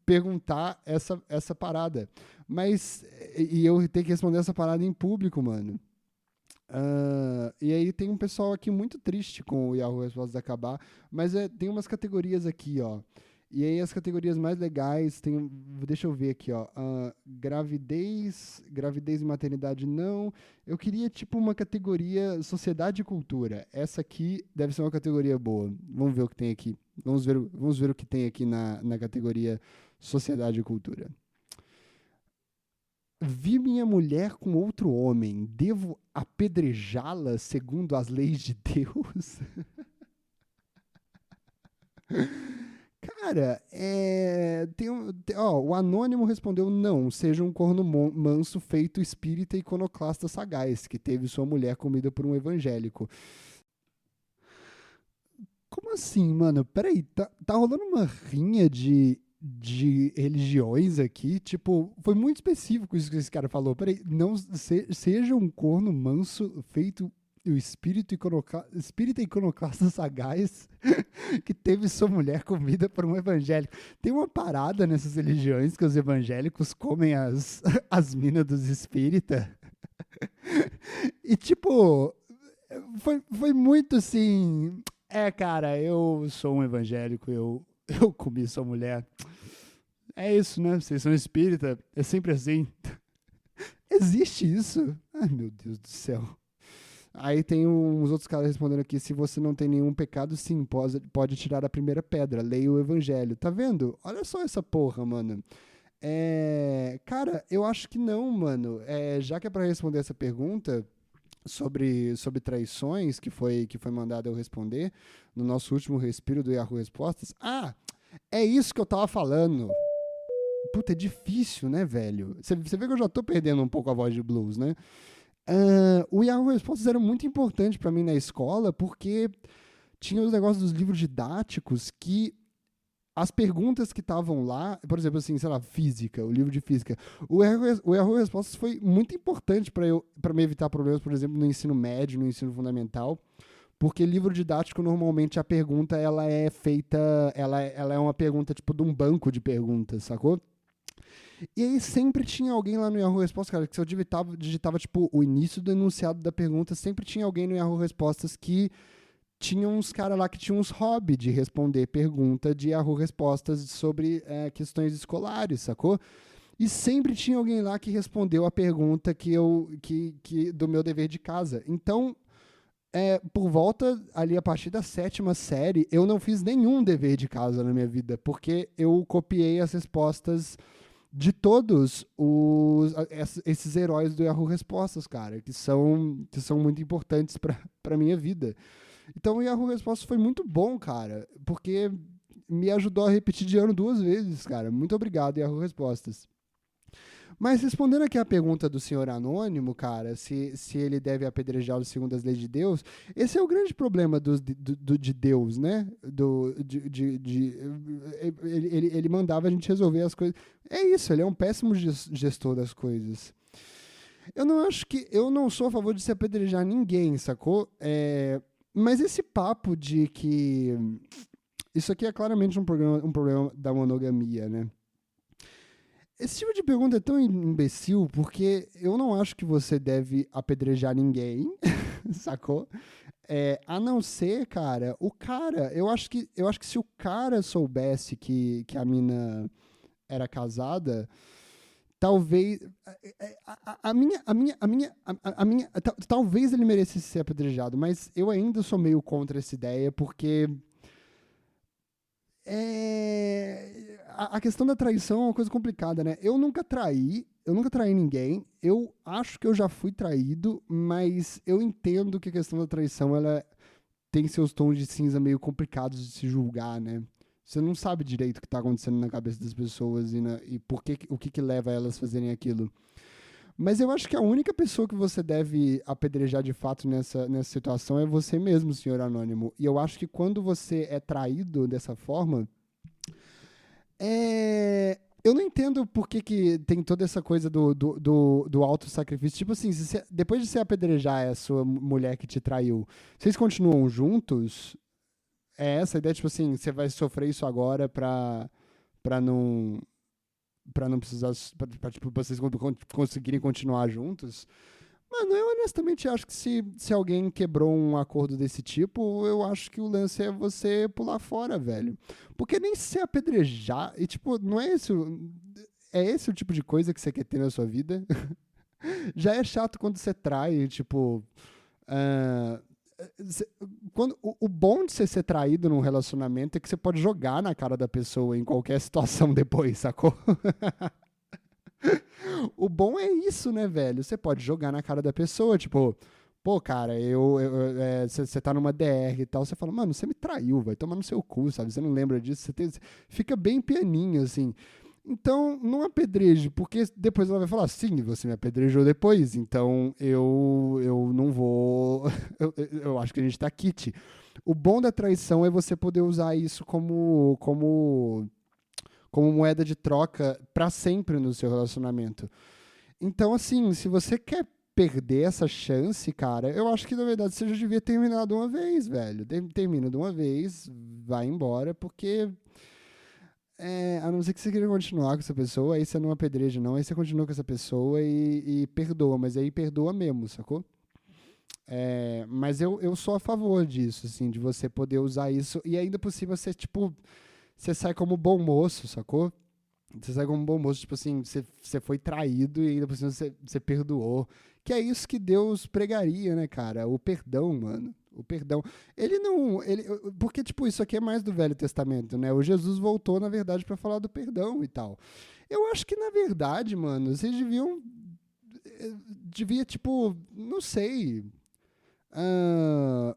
Speaker 2: perguntar essa parada. Mas, e eu tenho que responder essa parada em público, mano. E aí tem um pessoal aqui muito triste com o Yahoo Respostas acabar, mas tem umas categorias aqui, ó. E aí as categorias mais legais tem, deixa eu ver aqui, ó. Gravidez e maternidade não. Eu queria tipo uma categoria sociedade e cultura. Essa aqui deve ser uma categoria boa. Vamos ver o que tem aqui. Vamos ver o que tem aqui na categoria sociedade e cultura. Vi minha mulher com outro homem. Devo apedrejá-la segundo as leis de Deus? Cara, o anônimo respondeu não, seja um corno manso feito espírita iconoclasta sagaz, que teve sua mulher comida por um evangélico. Como assim, mano? Peraí, tá rolando uma rinha de religiões aqui, tipo, foi muito específico isso que esse cara falou. Peraí, não seja um corno manso feito o espírita iconoclasta sagaz que teve sua mulher comida por um evangélico. Tem uma parada nessas religiões que os evangélicos comem as minas dos espírita. E tipo, foi muito assim, cara, eu sou um evangélico, eu comi sua mulher. É isso, né? Vocês são espírita, é sempre assim. Existe isso? Ai, meu Deus do céu. Aí tem uns outros caras respondendo aqui, se você não tem nenhum pecado, sim, pode tirar a primeira pedra, leia o evangelho. Tá vendo? Olha só essa porra, mano. Cara, eu acho que não, mano. Já que é pra responder essa pergunta sobre traições, que foi mandado eu responder no nosso último respiro do Yahoo Respostas. É isso que eu tava falando. Puta, é difícil, né, velho? Você vê que eu já tô perdendo um pouco a voz de blues, né? O Yahoo Respostas era muito importante para mim na escola, porque tinha os negócios dos livros didáticos que as perguntas que estavam lá, por exemplo, assim, sei lá, física, o livro de física. O Yahoo Respostas foi muito importante para me evitar problemas, por exemplo, no ensino médio, no ensino fundamental, porque livro didático, normalmente, a pergunta, ela é feita, ela é uma pergunta, tipo, de um banco de perguntas, sacou? E aí sempre tinha alguém lá no Yahoo Respostas, cara, que se eu digitava tipo, o início do enunciado da pergunta, sempre tinha alguém no Yahoo Respostas que tinha uns caras lá que tinham uns hobby de responder pergunta de Yahoo Respostas sobre questões escolares, sacou? E sempre tinha alguém lá que respondeu a pergunta do meu dever de casa. Então, por volta, ali a partir da 7ª série, eu não fiz nenhum dever de casa na minha vida, porque eu copiei as respostas de todos esses heróis do Yahoo Respostas, cara, que são muito importantes pra minha vida. Então o Yahoo Respostas foi muito bom, cara, porque me ajudou a repetir de ano 2 vezes, cara. Muito obrigado, Yahoo Respostas. Mas respondendo aqui a pergunta do senhor anônimo, cara, se ele deve apedrejá-lo segundo as leis de Deus, esse é o grande problema de Deus, né? Ele mandava a gente resolver as coisas. É isso, ele é um péssimo gestor das coisas. Eu não sou a favor de se apedrejar ninguém, sacou? Mas esse papo de que... Isso aqui é claramente um problema da monogamia, né? Esse tipo de pergunta é tão imbecil porque eu não acho que você deve apedrejar ninguém, sacou? A não ser, cara, eu acho que se o cara soubesse que a mina era casada, talvez talvez ele merecesse ser apedrejado, mas eu ainda sou meio contra essa ideia porque a questão da traição é uma coisa complicada, né? Eu nunca traí ninguém. Eu acho que eu já fui traído, mas eu entendo que a questão da traição ela tem seus tons de cinza meio complicados de se julgar, né? Você não sabe direito o que está acontecendo na cabeça das pessoas e o que leva elas a fazerem aquilo. Mas eu acho que a única pessoa que você deve apedrejar de fato nessa situação é você mesmo, senhor anônimo. E eu acho que quando você é traído dessa forma, eu não entendo por que tem toda essa coisa do auto-sacrifício. Tipo assim, depois de você apedrejar a sua mulher que te traiu, vocês continuam juntos? É essa a ideia, tipo assim, você vai sofrer isso agora pra não precisar, tipo, vocês conseguirem continuar juntos. Mano, eu honestamente acho que se alguém quebrou um acordo desse tipo, eu acho que o lance é você pular fora, velho. Porque nem se apedrejar, e tipo, não é esse, é esse o tipo de coisa que você quer ter na sua vida? Já é chato quando você trai, tipo, ah, quando, o bom de você ser traído num relacionamento é que você pode jogar na cara da pessoa em qualquer situação depois, sacou? O bom é isso, né, velho? Você pode jogar na cara da pessoa, tipo, pô, cara, você tá numa DR e tal, você fala, mano, você me traiu, vai tomar no seu cu, sabe? Você não lembra disso, fica bem pianinho, assim. Então, não apedreje, porque depois ela vai falar, sim, você me apedrejou depois, então eu não vou. Eu acho que a gente tá kit. O bom da traição é você poder usar isso como moeda de troca pra sempre no seu relacionamento. Então, assim, se você quer perder essa chance, cara, eu acho que na verdade você já devia terminar de uma vez, velho. Termina de uma vez, vai embora, porque a não ser que você queira continuar com essa pessoa, aí você não apedreja, não. Aí você continua com essa pessoa e perdoa, mas aí perdoa mesmo, sacou? Mas eu sou a favor disso, assim, de você poder usar isso. E ainda por cima, você, tipo, você sai como bom moço, sacou? Você sai como bom moço, tipo assim, você foi traído e ainda por cima você perdoou. Que é isso que Deus pregaria, né, cara? O perdão, mano. O perdão. Ele não. Porque, tipo, isso aqui é mais do Velho Testamento, né? O Jesus voltou, na verdade, pra falar do perdão e tal. Eu acho que, na verdade, mano, vocês deviam. Devia, tipo, não sei. ah,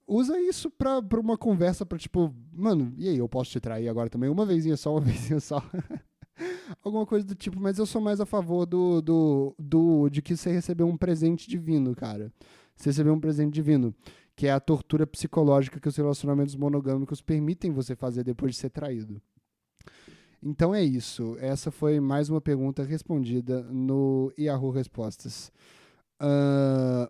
Speaker 2: Usa isso pra uma conversa pra, tipo, mano, e aí, eu posso te trair agora também? Uma vezinha só, uma vezinha só. Alguma coisa do tipo, mas eu sou mais a favor de que você recebeu um presente divino, cara. Você recebeu um presente divino, que é a tortura psicológica que os relacionamentos monogâmicos permitem você fazer depois de ser traído. Então é isso. Essa foi mais uma pergunta respondida no Yahoo Respostas. Ah,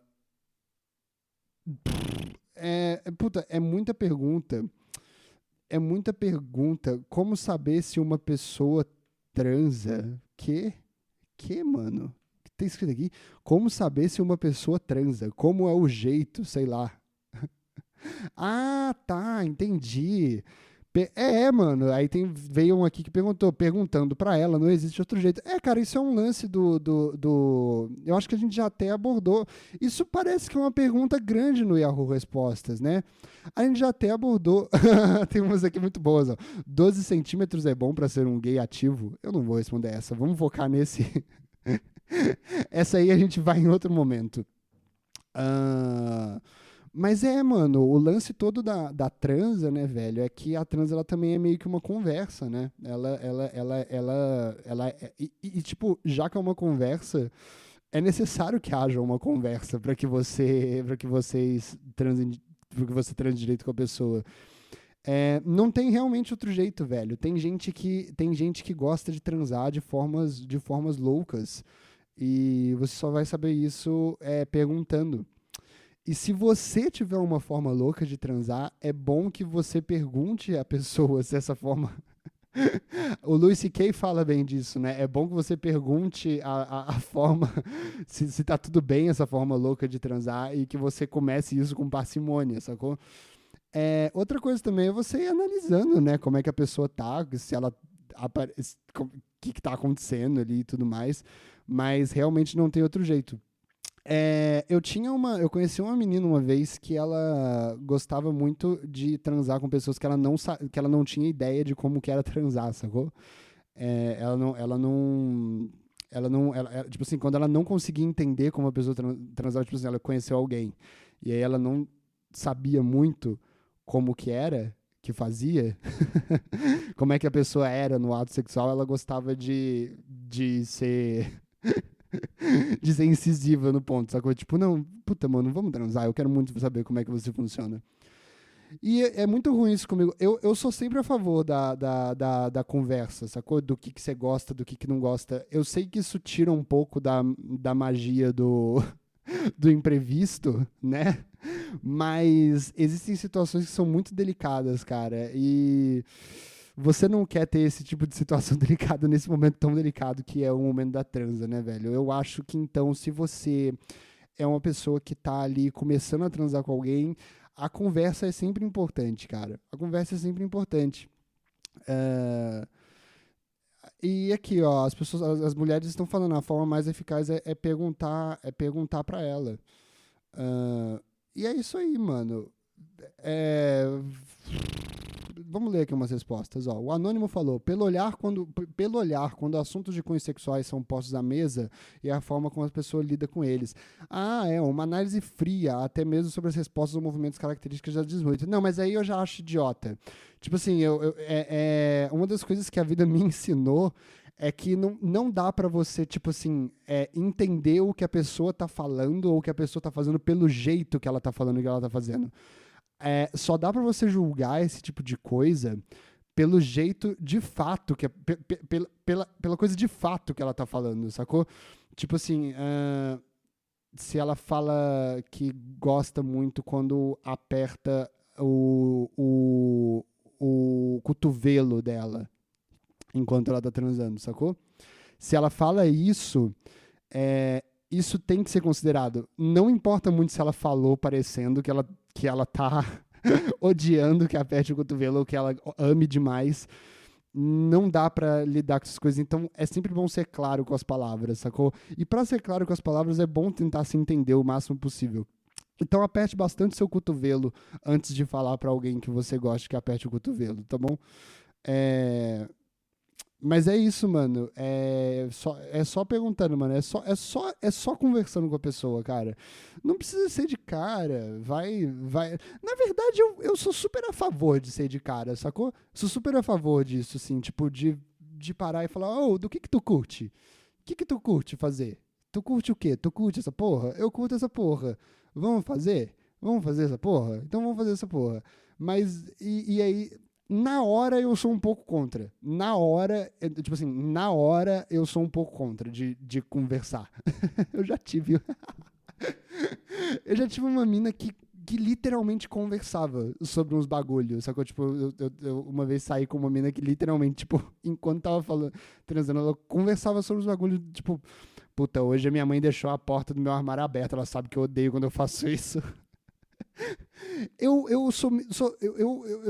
Speaker 2: puta, é muita pergunta. É muita pergunta. Como saber se uma pessoa transa? Mano? O que tá escrito aqui? Como saber se uma pessoa transa? Como é o jeito? Sei lá. Ah, tá, entendi. Mano, aí veio um aqui que perguntando pra ela, não existe outro jeito. Cara, isso é um lance eu acho que a gente já até abordou. Isso parece que é uma pergunta grande no Yahoo Respostas, né? A gente já até abordou. Tem umas aqui muito boas, ó. 12 centímetros é bom pra ser um gay ativo? Eu não vou responder essa, vamos focar nesse. Essa aí a gente vai em outro momento. Mas mano, o lance todo da transa, né, velho, é que a transa ela também é meio que uma conversa, né? Tipo, já que é uma conversa, é necessário que haja uma conversa para que vocês transem, para que você transe direito com a pessoa. Não tem realmente outro jeito, velho. Tem gente que gosta de transar de formas loucas. E você só vai saber isso perguntando. E se você tiver uma forma louca de transar, é bom que você pergunte a pessoa se essa forma. O Louis C.K. fala bem disso, né? É bom que você pergunte a forma, se tá tudo bem essa forma louca de transar e que você comece isso com parcimônia, sacou? Outra coisa também é você ir analisando, né? Como é que a pessoa tá, se ela o que tá acontecendo ali e tudo mais, mas realmente não tem outro jeito. Eu conheci uma menina uma vez que ela gostava muito de transar com pessoas que ela não tinha ideia de como que era transar, sacou? Tipo assim, quando ela não conseguia entender como a pessoa transava, tipo assim, ela conheceu alguém, e aí ela não sabia muito como que era, que fazia, como é que a pessoa era no ato sexual, ela gostava de ser de ser incisiva no ponto, sacou? Tipo, não, puta, mano, vamos transar, eu quero muito saber como é que você funciona. E é muito ruim isso comigo. Eu sou sempre a favor da conversa, sacou? Do que você gosta, do que não gosta. Eu sei que isso tira um pouco da magia do imprevisto, né? Mas existem situações que são muito delicadas, cara. E você não quer ter esse tipo de situação delicada nesse momento tão delicado que é o momento da transa, né, velho? Eu acho que então, se você é uma pessoa que tá ali começando a transar com alguém, a conversa é sempre importante, cara. A conversa é sempre importante. E aqui, ó, as mulheres estão falando, a forma mais eficaz é perguntar para ela. E é isso aí, mano. É, Vamos ler aqui umas respostas. Ó. O Anônimo falou: pelo olhar, quando assuntos de cunhos sexuais são postos à mesa e a forma como a pessoa lida com eles. Uma análise fria, até mesmo sobre as respostas ou movimentos características das 18. Não, mas aí eu já acho idiota. Tipo assim, uma das coisas que a vida me ensinou é que não dá pra você, tipo assim, entender o que a pessoa tá falando ou o que a pessoa tá fazendo pelo jeito que ela tá falando e que ela tá fazendo. Só dá pra você julgar esse tipo de coisa pelo jeito de fato, pela coisa de fato que ela tá falando, sacou? Tipo assim, se ela fala que gosta muito quando aperta o cotovelo dela enquanto ela tá transando, sacou? Se ela fala isso, isso tem que ser considerado. Não importa muito se ela falou parecendo que ela tá odiando que aperte o cotovelo ou que ela ame demais. Não dá pra lidar com essas coisas. Então é sempre bom ser claro com as palavras, sacou? E pra ser claro com as palavras é bom tentar se entender o máximo possível. Então aperte bastante seu cotovelo antes de falar pra alguém que você gosta que aperte o cotovelo, tá bom? Mas é isso, mano. Só perguntando, mano. É só conversando com a pessoa, cara. Não precisa ser de cara. Vai. Na verdade, eu sou super a favor de ser de cara, sacou? Sou super a favor disso, assim, tipo, de parar e falar, do que tu curte? O que tu curte fazer? Tu curte o quê? Tu curte essa porra? Eu curto essa porra. Vamos fazer? Vamos fazer essa porra? Então vamos fazer essa porra. Mas, e aí, na hora eu sou um pouco contra. Na hora eu sou um pouco contra de conversar. Eu já tive. Eu já tive uma mina que literalmente conversava sobre uns bagulhos, sacou? Tipo, eu uma vez saí com uma mina que literalmente, tipo, enquanto tava transando, ela conversava sobre os bagulhos, tipo, puta, hoje a minha mãe deixou a porta do meu armário aberta, ela sabe que eu odeio quando eu faço isso.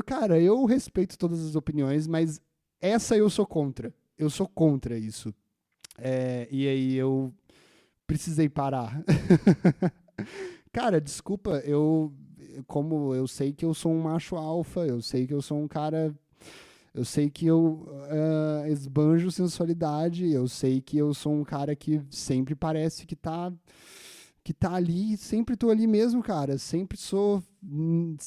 Speaker 2: Cara, eu respeito todas as opiniões, mas essa eu sou contra. Eu sou contra isso. E aí eu precisei parar. Cara, desculpa, como eu sei que eu sou um macho alfa, eu sei que eu sou um cara, eu sei que eu esbanjo sensualidade, eu sei que eu sou um cara que sempre parece que tá ali, sempre tô ali mesmo, cara, sempre sou,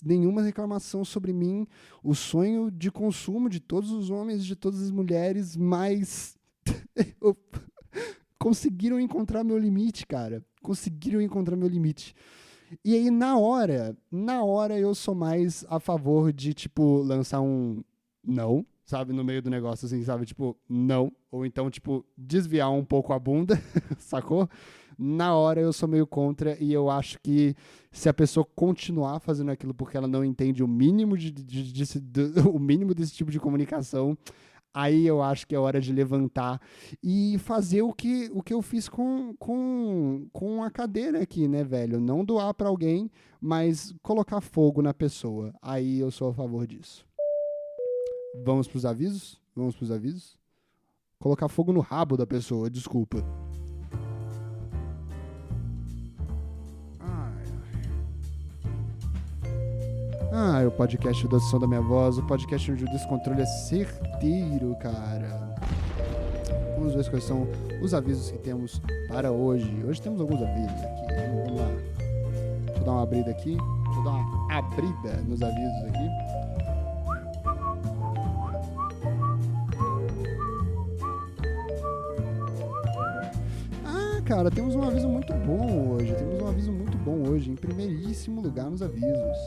Speaker 2: nenhuma reclamação sobre mim, o sonho de consumo de todos os homens, de todas as mulheres, mas conseguiram encontrar meu limite, cara. Conseguiram encontrar meu limite. E aí, na hora, eu sou mais a favor de, tipo, lançar um não, sabe, no meio do negócio, assim, sabe, tipo, não. Ou então, tipo, desviar um pouco a bunda, sacou? Na hora eu sou meio contra e eu acho que se a pessoa continuar fazendo aquilo porque ela não entende o mínimo, o mínimo desse tipo de comunicação, aí eu acho que é hora de levantar e fazer o que eu fiz com a cadeira aqui, né, velho? Não doar pra alguém, mas colocar fogo na pessoa. Aí eu sou a favor disso. Vamos pros avisos? Vamos pros avisos? Colocar fogo no rabo da pessoa, desculpa. O podcast do Som da Minha Voz, o podcast onde o descontrole é certeiro, cara. Vamos ver quais são os avisos que temos para hoje. Hoje temos alguns avisos aqui. Vamos lá. Deixa eu dar uma abrida aqui. Deixa eu dar uma abrida nos avisos aqui. Cara, temos um aviso muito bom hoje. Em primeiríssimo lugar nos avisos.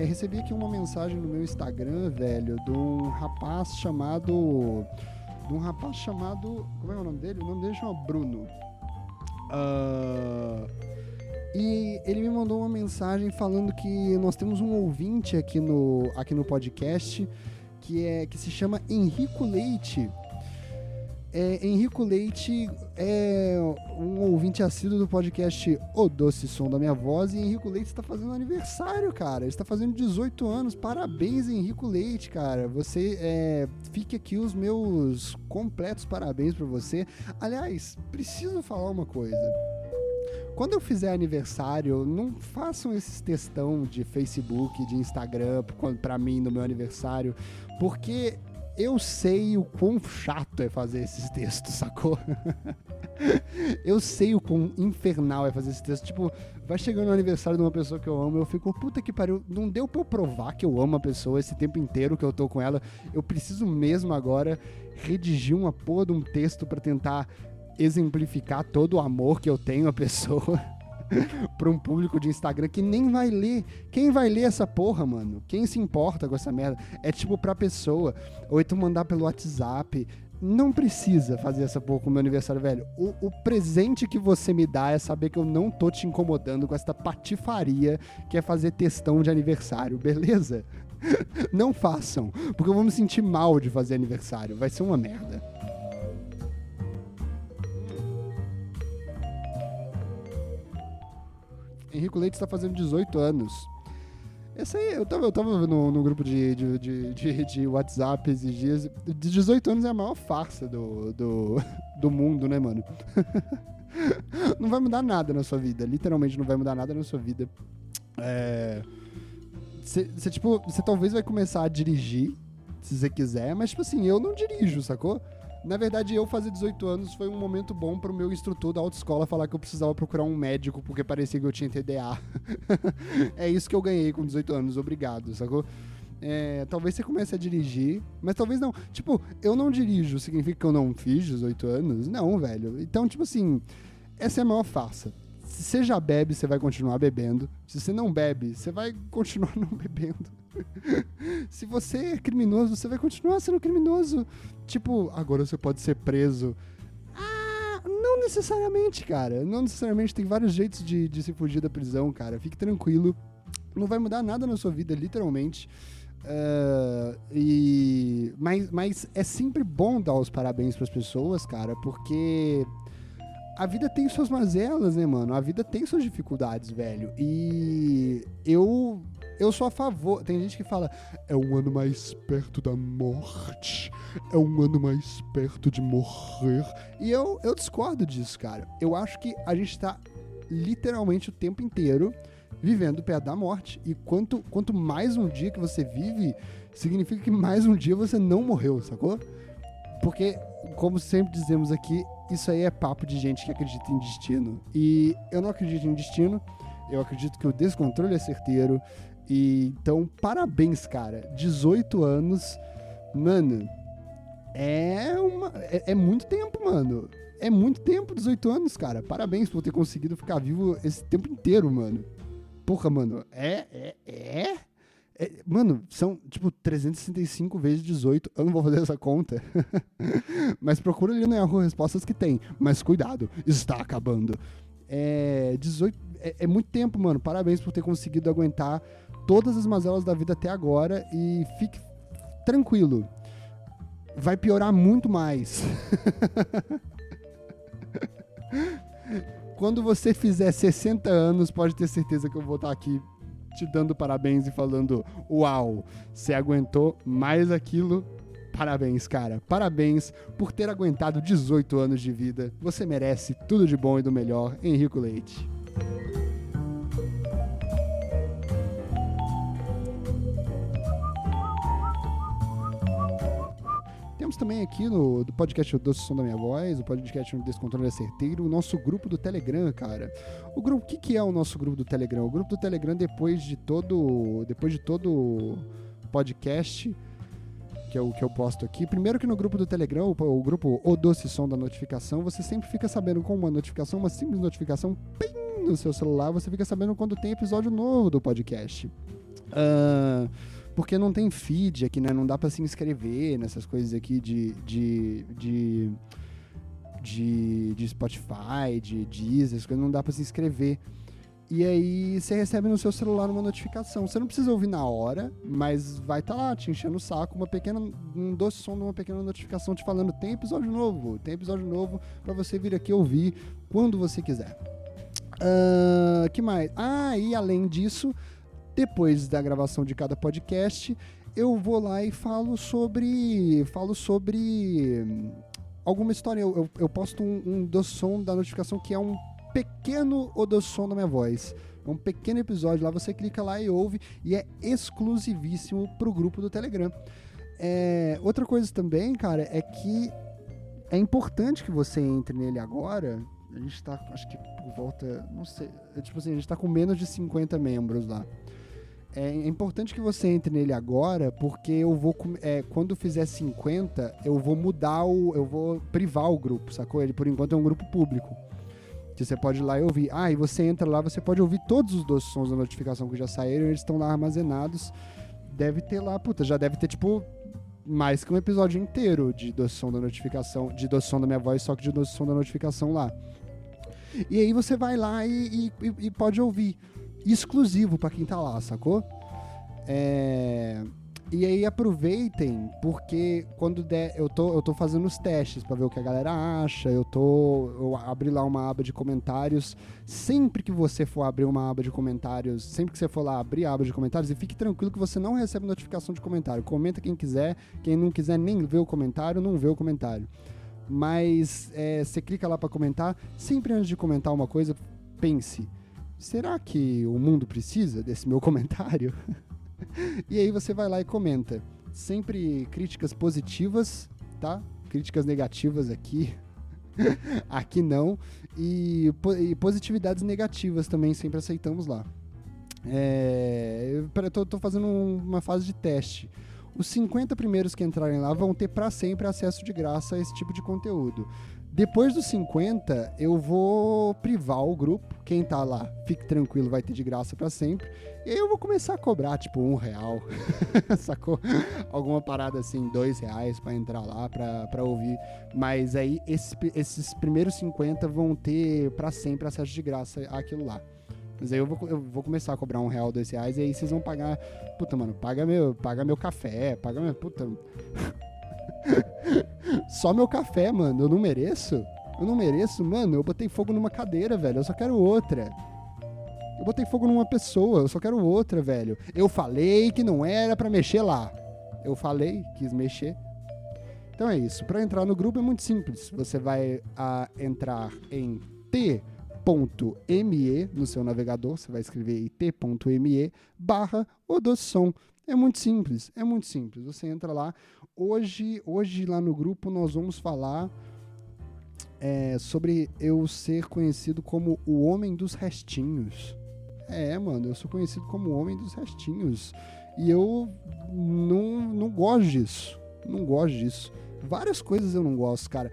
Speaker 2: Recebi aqui uma mensagem no meu Instagram, velho, de um rapaz chamado... Como é o nome dele? O nome dele chama Bruno. E ele me mandou uma mensagem falando que nós temos um ouvinte aqui no podcast que se chama Henrico Leite. Henrico Leite é um ouvinte assíduo do podcast O Doce Som da Minha Voz, e Henrico Leite está fazendo aniversário, cara. Ele está fazendo 18 anos. Parabéns, Henrico Leite, cara. Você, fique aqui os meus completos parabéns para você. Aliás, preciso falar uma coisa. Quando eu fizer aniversário, não façam esses textão de Facebook, de Instagram pra mim no meu aniversário, porque... eu sei o quão chato é fazer esses textos, sacou? Eu sei o quão infernal é fazer esses textos. Tipo, vai chegando no aniversário de uma pessoa que eu amo, eu fico, puta que pariu, não deu pra eu provar que eu amo a pessoa esse tempo inteiro que eu tô com ela. Eu preciso mesmo agora redigir uma porra de um texto pra tentar exemplificar todo o amor que eu tenho à pessoa. Pra um público de Instagram que nem vai ler. Quem vai ler essa porra, mano? Quem se importa com essa merda? É tipo pra pessoa. Ou então mandar pelo WhatsApp. Não precisa fazer essa porra com o meu aniversário, velho. O presente que você me dá é saber que eu não tô te incomodando com essa patifaria que é fazer textão de aniversário, beleza? Não façam, porque eu vou me sentir mal de fazer aniversário. Vai ser uma merda. Henrico Leite está fazendo 18 anos. Essa aí, eu tava no grupo de WhatsApp esses dias. De 18 anos é a maior farsa do mundo, né, mano? Não vai mudar nada na sua vida. Literalmente não vai mudar nada na sua vida. Você talvez vai começar a dirigir, se você quiser, mas, tipo assim, eu não dirijo, sacou? Na verdade, eu fazer 18 anos foi um momento bom pro meu instrutor da autoescola falar que eu precisava procurar um médico porque parecia que eu tinha TDA. É isso que eu ganhei com 18 anos, obrigado, sacou? Talvez você comece a dirigir, mas talvez não. Tipo, eu não dirijo, significa que eu não fiz 18 anos? Não, velho. Então, tipo assim, essa é a maior farsa. Se você já bebe, você vai continuar bebendo. Se você não bebe, você vai continuar não bebendo. Se você é criminoso, você vai continuar sendo criminoso. Tipo, agora você pode ser preso. Não necessariamente, cara. Não necessariamente. Tem vários jeitos de se fugir da prisão, cara. Fique tranquilo. Não vai mudar nada na sua vida, literalmente. Mas é sempre bom dar os parabéns pras pessoas, cara, porque... a vida tem suas mazelas, né, mano? A vida tem suas dificuldades, velho. E eu sou a favor. Tem gente que fala, é um ano mais perto da morte. É um ano mais perto de morrer. E eu discordo disso, cara. Eu acho que a gente tá literalmente o tempo inteiro vivendo perto da morte. E quanto mais um dia que você vive, significa que mais um dia você não morreu, sacou? Porque, como sempre dizemos aqui, isso aí é papo de gente que acredita em destino. E eu não acredito em destino, eu acredito que o descontrole é certeiro. E então, parabéns, cara. 18 anos, mano, é muito tempo, mano. É muito tempo, 18 anos, cara. Parabéns por ter conseguido ficar vivo esse tempo inteiro, mano. Porra, mano, Mano, são, tipo, 365 vezes 18. Eu não vou fazer essa conta. Mas procura ali no Yahoo respostas que tem. Mas cuidado, está acabando. 18... É muito tempo, mano. Parabéns por ter conseguido aguentar todas as mazelas da vida até agora. E fique tranquilo. Vai piorar muito mais. Quando você fizer 60 anos, pode ter certeza que eu vou estar aqui te dando parabéns e falando: uau, você aguentou mais aquilo. Parabéns, cara. Parabéns por ter aguentado 18 anos de vida. Você merece tudo de bom e do melhor. Henrico Leite. Temos também aqui do podcast O Doce Som da Minha Voz, o podcast Descontrole é Certeiro, o nosso grupo do Telegram, cara. O que é o nosso grupo do Telegram? O grupo do Telegram, depois de todo podcast que eu posto aqui, primeiro que no grupo do Telegram, o grupo O Doce Som da Notificação, você sempre fica sabendo com uma notificação, uma simples notificação, pim, no seu celular, você fica sabendo quando tem episódio novo do podcast. Porque não tem feed aqui, né? Não dá pra se inscrever nessas coisas aqui de Spotify, de Deezer, essas coisas, não dá pra se inscrever. E aí você recebe no seu celular uma notificação. Você não precisa ouvir na hora, mas vai estar lá te enchendo o saco, um doce som de uma pequena notificação te falando: tem episódio novo pra você vir aqui ouvir quando você quiser. Que mais? E além disso, depois da gravação de cada podcast, eu vou lá e falo sobre alguma história. Eu posto um doce som da notificação que é um pequeno doce som da minha voz. É um pequeno episódio lá, você clica lá e ouve, e é exclusivíssimo pro grupo do Telegram. Outra coisa também, cara, é que é importante que você entre nele agora. A gente tá, acho que por volta, não sei, tipo assim, a gente tá com menos de 50 membros lá. É importante que você entre nele agora, porque eu vou, quando fizer 50, eu vou eu vou privar o grupo, sacou? Ele, por enquanto, é um grupo público, que você pode ir lá e ouvir. E você entra lá, você pode ouvir todos os doces sons da notificação que já saíram, eles estão lá armazenados. Deve ter lá, já deve ter, tipo, mais que um episódio inteiro de doce som da notificação, de doce som da minha voz, só que de doce som da notificação lá. E aí você vai lá e pode ouvir. Exclusivo pra quem tá lá, sacou? E aí aproveitem, porque quando der, eu tô fazendo os testes pra ver o que a galera acha. Eu abri lá uma aba de comentários. Sempre que você for abrir uma aba de comentários, sempre que você for lá abrir a aba de comentários, e fique tranquilo que você não recebe notificação de comentário. Comenta quem quiser, quem não quiser nem ver o comentário, não vê o comentário. Mas você clica lá pra comentar. Sempre antes de comentar uma coisa, pense: será que o mundo precisa desse meu comentário? E aí você vai lá e comenta. Sempre críticas positivas, tá? Críticas negativas aqui. Aqui não. E positividades negativas também sempre aceitamos lá. Eu tô fazendo uma fase de teste. Os 50 primeiros que entrarem lá vão ter para sempre acesso de graça a esse tipo de conteúdo. Depois dos 50, eu vou privar o grupo. Quem tá lá, fique tranquilo, vai ter de graça pra sempre. E aí eu vou começar a cobrar, tipo, R$1, sacou? Alguma parada assim, R$2 pra entrar lá, pra ouvir. Mas aí, esses primeiros 50 vão ter pra sempre acesso de graça àquilo lá. Mas aí eu vou começar a cobrar R$1, R$2, e aí vocês vão pagar... Puta, mano, paga meu café, paga meu... Puta... Só meu café, mano, eu não mereço, mano. Eu botei fogo numa cadeira, velho, eu só quero outra. Eu botei fogo numa pessoa, eu só quero outra, velho. Eu falei que não era pra mexer lá. Quis mexer. Então é isso, pra entrar no grupo é muito simples. Você vai entrar em t.me no seu navegador, você vai escrever t.me/O Doce Som. É muito simples. Você entra lá. Hoje lá no grupo nós vamos falar sobre eu ser conhecido como o Homem dos Restinhos. Mano, eu sou conhecido como o Homem dos Restinhos. E eu não gosto disso. Várias coisas eu não gosto, cara.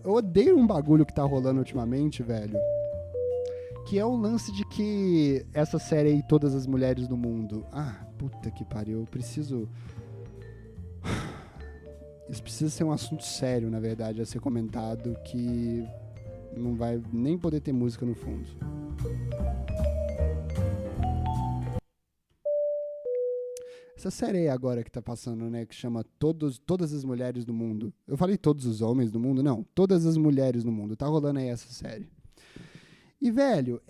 Speaker 2: Eu odeio um bagulho que tá rolando ultimamente, velho. Que é o lance de que essa série aí, Todas as Mulheres do Mundo... Ah, puta que pariu, eu preciso... Isso precisa ser um assunto sério, na verdade, a ser comentado, que não vai nem poder ter música no fundo. Essa série aí agora que tá passando, né, que chama Todas as Mulheres do Mundo. Eu falei todos os homens do mundo? Não, Todas as Mulheres do Mundo. Tá rolando aí essa série. E, velho,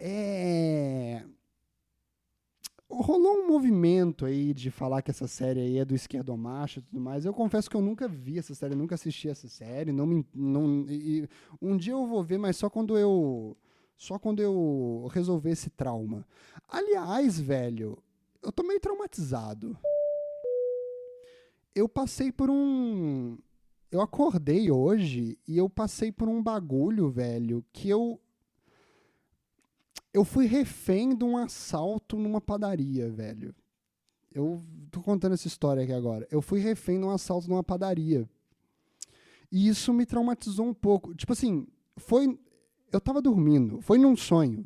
Speaker 2: rolou um movimento aí de falar que essa série aí é do esquerdomacho e tudo mais. Eu confesso que eu nunca vi essa série, nunca assisti essa série. Um dia eu vou ver, mas só quando eu resolver esse trauma. Aliás, velho, eu tô meio traumatizado. Eu acordei hoje e eu passei por um bagulho, velho, que eu fui refém de um assalto numa padaria, velho. Eu tô contando essa história aqui agora. Eu fui refém de um assalto numa padaria. E isso me traumatizou um pouco. Tipo assim, eu tava dormindo, foi num sonho.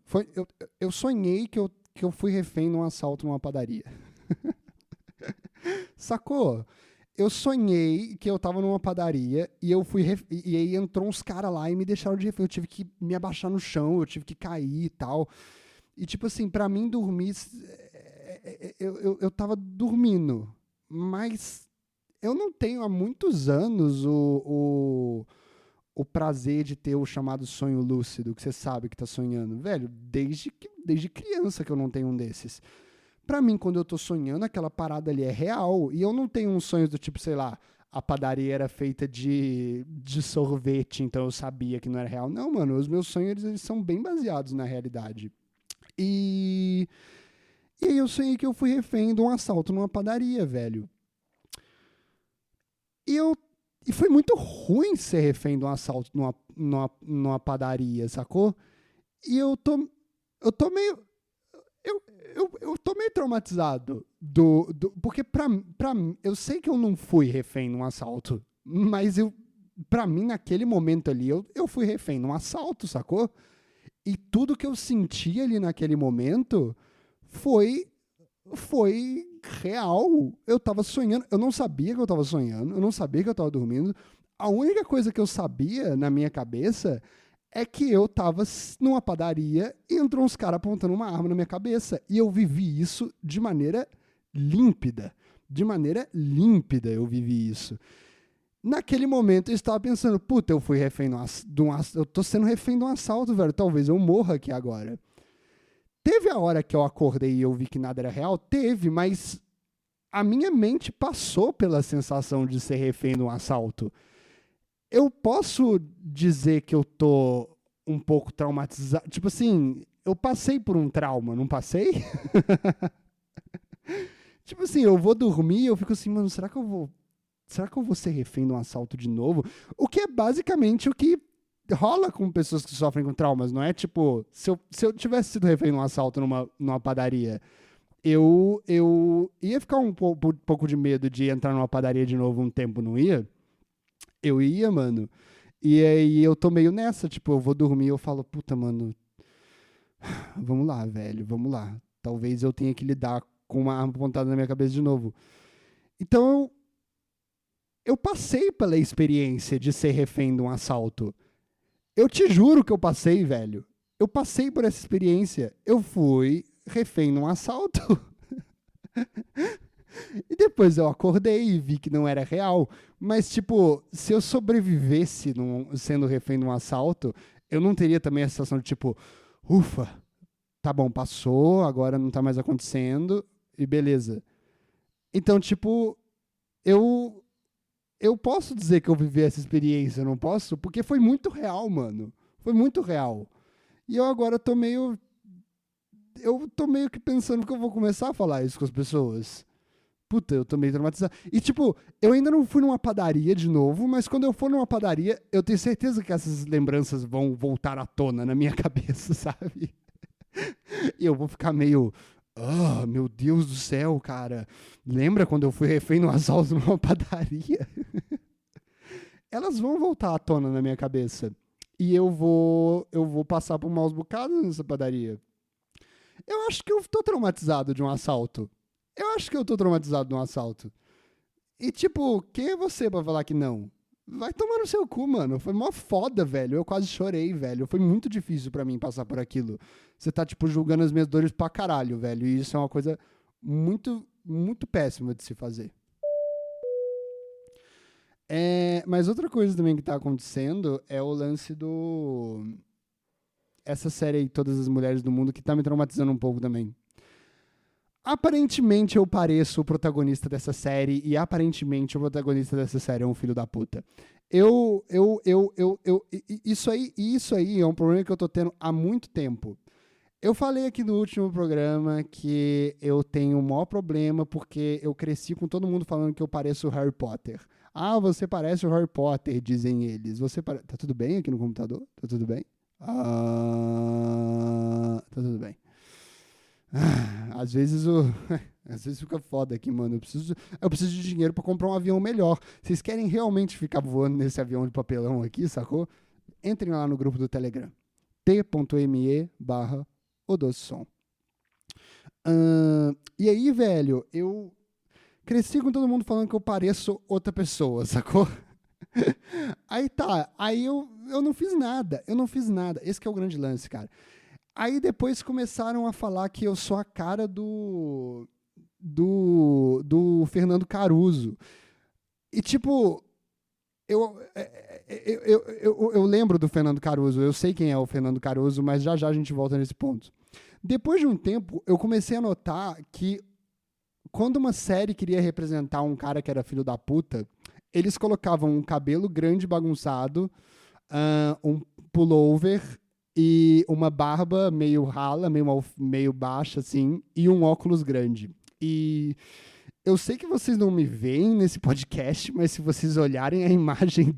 Speaker 2: Eu sonhei que eu fui refém de um assalto numa padaria. Sacou? Eu sonhei que eu tava numa padaria e e aí entrou uns caras lá e me deixaram de refém. Eu tive que me abaixar no chão, eu tive que cair e tal. E tipo assim, pra mim dormir, eu tava dormindo, mas eu não tenho há muitos anos o prazer de ter o chamado sonho lúcido, que você sabe que tá sonhando. Velho, desde criança que eu não tenho um desses. Pra mim, quando eu tô sonhando, aquela parada ali é real. E eu não tenho um sonho do tipo, sei lá, a padaria era feita de sorvete, então eu sabia que não era real. Não, mano, os meus sonhos eles são bem baseados na realidade. E aí eu sonhei que eu fui refém de um assalto numa padaria, velho. E foi muito ruim ser refém de um assalto numa padaria, sacou? E eu tô meio... Eu tô meio traumatizado porque eu sei que eu não fui refém num assalto, mas pra mim naquele momento ali eu fui refém num assalto, sacou? E tudo que eu senti ali naquele momento foi real. Eu tava sonhando, eu não sabia que eu tava sonhando, eu não sabia que eu tava dormindo. A única coisa que eu sabia na minha cabeça é que eu tava numa padaria e entrou uns caras apontando uma arma na minha cabeça. E eu vivi isso de maneira límpida. De maneira límpida eu vivi isso. Naquele momento eu estava pensando, puta, eu fui refém eu tô sendo refém de um assalto, velho. Talvez eu morra aqui agora. Teve a hora que eu acordei e eu vi que nada era real? Teve, mas a minha mente passou pela sensação de ser refém de um assalto. Eu posso dizer que eu tô um pouco traumatizado. Tipo assim, eu passei por um trauma, não passei? Tipo assim, eu vou dormir e eu fico assim, mano, será que eu vou ser refém de um assalto de novo? O que é basicamente o que rola com pessoas que sofrem com traumas, não é? Tipo, se eu tivesse sido refém de um assalto numa padaria, eu ia ficar um pouco de medo de entrar numa padaria de novo um tempo, não ia? Eu ia, mano. E aí eu tô meio nessa, tipo, eu vou dormir e eu falo, puta, mano, vamos lá, velho, vamos lá. Talvez eu tenha que lidar com uma arma apontada na minha cabeça de novo. Então, eu passei pela experiência de ser refém de um assalto. Eu te juro que eu passei, velho. Eu passei por essa experiência. Eu fui refém de um assalto. E depois eu acordei e vi que não era real. Mas, tipo, se eu sobrevivesse sendo refém de um assalto, eu não teria também a sensação de, tipo, ufa, tá bom, passou, agora não tá mais acontecendo, e beleza. Então, tipo, eu posso dizer que eu vivi essa experiência, não posso? Porque foi muito real, mano. Foi muito real. E eu agora tô meio que pensando que eu vou começar a falar isso com as pessoas. Puta, eu tô meio traumatizado. E, tipo, eu ainda não fui numa padaria de novo, mas quando eu for numa padaria, eu tenho certeza que essas lembranças vão voltar à tona na minha cabeça, sabe? E eu vou ficar meio... Oh, meu Deus do céu, cara. Lembra quando eu fui refém no assalto numa padaria? Elas vão voltar à tona na minha cabeça. e eu vou passar por maus bocados nessa padaria. Eu acho que eu tô traumatizado de um assalto. E tipo, quem é você pra falar que não? Vai tomar no seu cu, mano. Foi mó foda, velho. Eu quase chorei, velho. Foi muito difícil pra mim passar por aquilo. Você tá, tipo, julgando as minhas dores pra caralho, velho. E isso é uma coisa muito, muito péssima de se fazer. Mas outra coisa também que tá acontecendo é o lance do... Essa série aí, Todas as Mulheres do Mundo, que tá me traumatizando um pouco também. Aparentemente eu pareço o protagonista dessa série e aparentemente o protagonista dessa série é um filho da puta. Isso aí é um problema que eu tô tendo há muito tempo. Eu falei aqui no último programa que eu tenho o maior problema porque eu cresci com todo mundo falando que eu pareço o Harry Potter. Ah, você parece o Harry Potter, dizem eles. Tá tudo bem aqui no computador? Tá tudo bem? Tá tudo bem. Às vezes fica foda aqui, mano. Eu preciso de dinheiro pra comprar um avião melhor. Vocês querem realmente ficar voando nesse avião de papelão aqui, sacou? Entrem lá no grupo do Telegram. t.me/odossom. E aí, velho, eu cresci com todo mundo falando que eu pareço outra pessoa, sacou? Aí eu não fiz nada. Esse que é o grande lance, cara. Aí depois começaram a falar que eu sou a cara do Fernando Caruso. E tipo, eu lembro do Fernando Caruso, eu sei quem é o Fernando Caruso, mas já a gente volta nesse ponto. Depois de um tempo, eu comecei a notar que quando uma série queria representar um cara que era filho da puta, eles colocavam um cabelo grande bagunçado, um pullover e uma barba meio rala, meio baixa, assim, e um óculos grande. E eu sei que vocês não me veem nesse podcast, mas se vocês olharem a imagem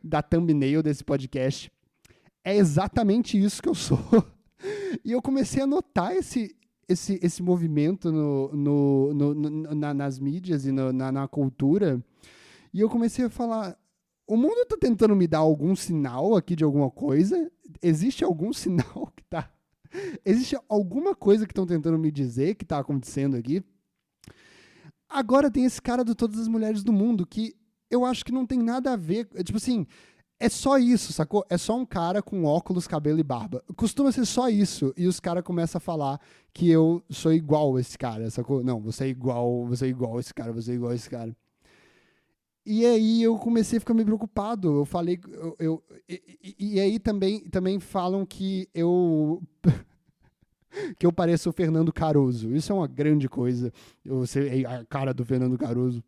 Speaker 2: da thumbnail desse podcast, é exatamente isso que eu sou. E eu comecei a notar esse movimento nas mídias e na cultura, e eu comecei a falar... O mundo está tentando me dar algum sinal aqui de alguma coisa? Existe algum sinal que tá... Existe alguma coisa que estão tentando me dizer que está acontecendo aqui? Agora tem esse cara do Todas as Mulheres do Mundo, que eu acho que não tem nada a ver... Tipo assim, é só isso, sacou? É só um cara com óculos, cabelo e barba. Costuma ser só isso. E os caras começam a falar que eu sou igual a esse cara, sacou? Não, você é igual a esse cara, você é igual a esse cara. E aí eu comecei a ficar meio preocupado. Eu falei... E aí também falam que eu pareço o Fernando Caruso. Isso é uma grande coisa. Eu ser a cara do Fernando Caruso.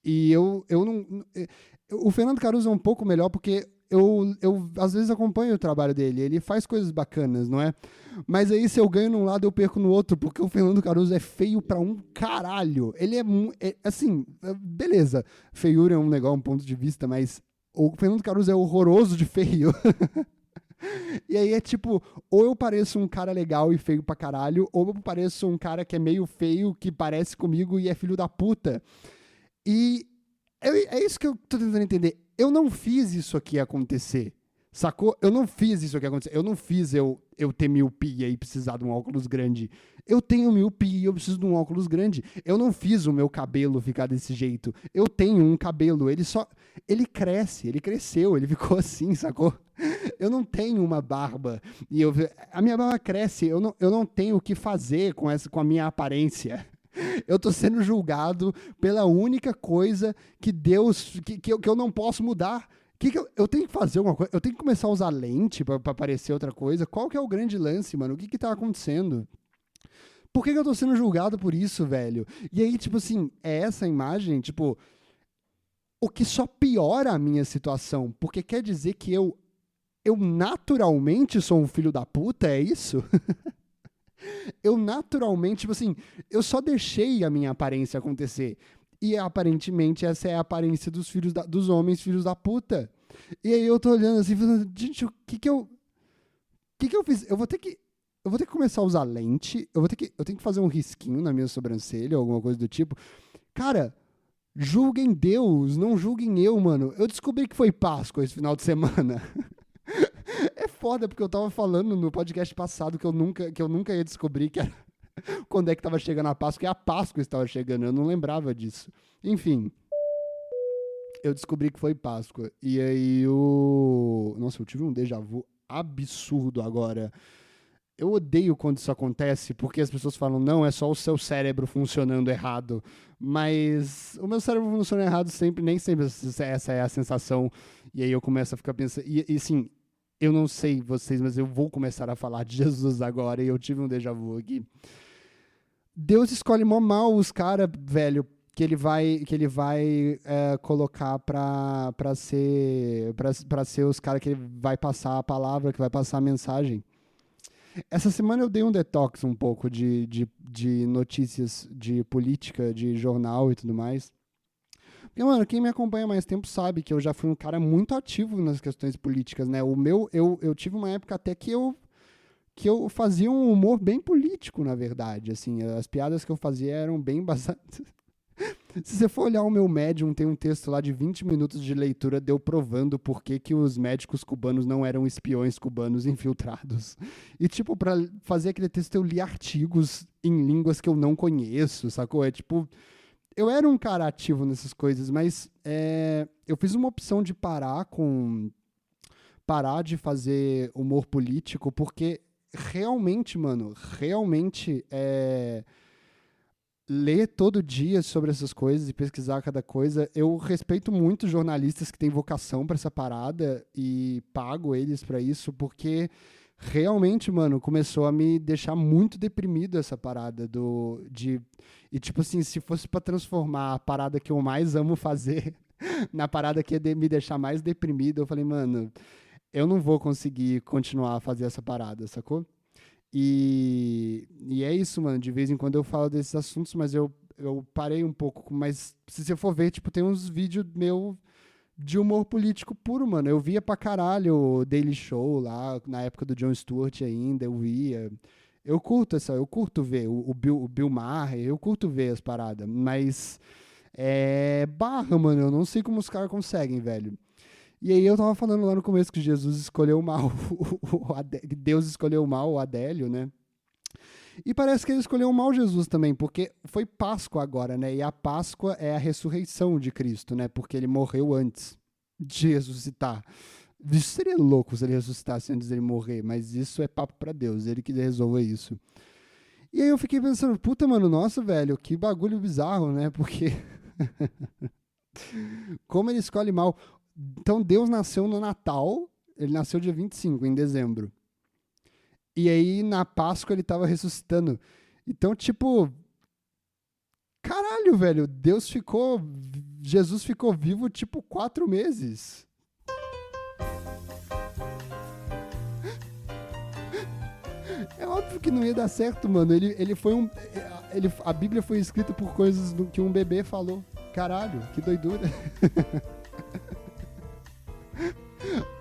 Speaker 2: E eu não... O Fernando Caruso é um pouco melhor porque eu às vezes acompanho o trabalho dele. Ele faz coisas bacanas, não é? Mas aí se eu ganho num lado, eu perco no outro, porque o Fernando Caruso é feio pra um caralho. Ele é assim, beleza. Feiura é um negócio, um ponto de vista, mas o Fernando Caruso é horroroso de feio. E aí é tipo, ou eu pareço um cara legal e feio pra caralho, ou eu pareço um cara que é meio feio, que parece comigo e é filho da puta. E é isso que eu tô tentando entender. Eu não fiz isso aqui acontecer, sacou? Eu não fiz isso aqui acontecer. Eu não fiz eu ter miopia e precisar de um óculos grande. Eu tenho miopia e eu preciso de um óculos grande. Eu não fiz o meu cabelo ficar desse jeito. Eu tenho um cabelo, ele cresceu, ele ficou assim, sacou? Eu não tenho uma barba. A minha barba cresce, eu não tenho o que fazer com a minha aparência. Eu tô sendo julgado pela única coisa que Deus... que eu não posso mudar. Eu tenho que fazer alguma coisa? Eu tenho que começar a usar lente pra parecer outra coisa? Qual que é o grande lance, mano? O que tá acontecendo? Por que eu tô sendo julgado por isso, velho? E aí, tipo assim, é essa imagem, tipo... O que só piora a minha situação. Porque quer dizer que eu naturalmente sou um filho da puta, é isso? Eu naturalmente, tipo assim, eu só deixei a minha aparência acontecer. E aparentemente essa é a aparência dos homens filhos da puta. E aí eu tô olhando assim, falando, gente, o que eu fiz? Eu vou ter que começar a usar lente, eu tenho que fazer um risquinho na minha sobrancelha, alguma coisa do tipo. Cara, julguem Deus, não julguem eu, mano. Eu descobri que foi Páscoa esse final de semana. foda, porque eu tava falando no podcast passado que eu nunca ia descobrir que era quando é que tava chegando a Páscoa, e a Páscoa estava chegando, eu não lembrava disso. Enfim, eu descobri que foi Páscoa. E aí Nossa, eu tive um déjà vu absurdo agora. Eu odeio quando isso acontece, porque as pessoas falam, não, é só o seu cérebro funcionando errado. Mas o meu cérebro funciona errado sempre, nem sempre essa é a sensação. E aí eu começo a ficar pensando... E assim, eu não sei vocês, mas eu vou começar a falar de Jesus agora, e eu tive um déjà vu aqui. Deus escolhe mó mal os caras, velho, que ele vai colocar pra ser os caras que ele vai passar a palavra, que vai passar a mensagem. Essa semana eu dei um detox um pouco de notícias de política, de jornal e tudo mais. Porque, mano, quem me acompanha há mais tempo sabe que eu já fui um cara muito ativo nas questões políticas, né? Eu tive uma época até que eu fazia um humor bem político, na verdade, assim. As piadas que eu fazia eram bem baseadas... Se você for olhar o meu Medium, tem um texto lá de 20 minutos de leitura de eu provando por que os médicos cubanos não eram espiões cubanos infiltrados. E, tipo, pra fazer aquele texto eu li artigos em línguas que eu não conheço, sacou? É tipo... Eu era um cara ativo nessas coisas, mas eu fiz uma opção de parar de fazer humor político, porque realmente, mano, ler todo dia sobre essas coisas e pesquisar cada coisa. Eu respeito muito jornalistas que têm vocação pra essa parada e pago eles pra isso, porque realmente, mano, começou a me deixar muito deprimido essa parada e tipo assim, se fosse pra transformar a parada que eu mais amo fazer na parada que ia me deixar mais deprimido, eu falei, mano, eu não vou conseguir continuar a fazer essa parada, sacou? E é isso, mano. De vez em quando eu falo desses assuntos, mas eu parei um pouco. Mas se você for ver, tipo, tem uns vídeos meu de humor político puro, mano. Eu via pra caralho o Daily Show lá, na época do Jon Stewart ainda, eu via. Eu curto ver o Bill Maher, eu curto ver as paradas. Mas barra, mano. Eu não sei como os caras conseguem, velho. E aí eu tava falando lá no começo que Jesus escolheu mal, que Deus escolheu mal o Adélio, né? E parece que ele escolheu mal Jesus também, porque foi Páscoa agora, né? E a Páscoa é a ressurreição de Cristo, né? Porque ele morreu antes de ressuscitar. Isso seria louco se ele ressuscitasse antes dele morrer, mas isso é papo pra Deus, ele que resolva isso. E aí eu fiquei pensando, puta, mano, nossa, velho, que bagulho bizarro, né? Porque como ele escolhe mal... Então Deus nasceu no Natal, ele nasceu dia 25, em dezembro. E aí na Páscoa ele tava ressuscitando. Então, tipo, caralho, velho, Jesus ficou vivo tipo 4 meses. É óbvio que não ia dar certo, mano. A Bíblia foi escrita por coisas que um bebê falou. Caralho, que doidura.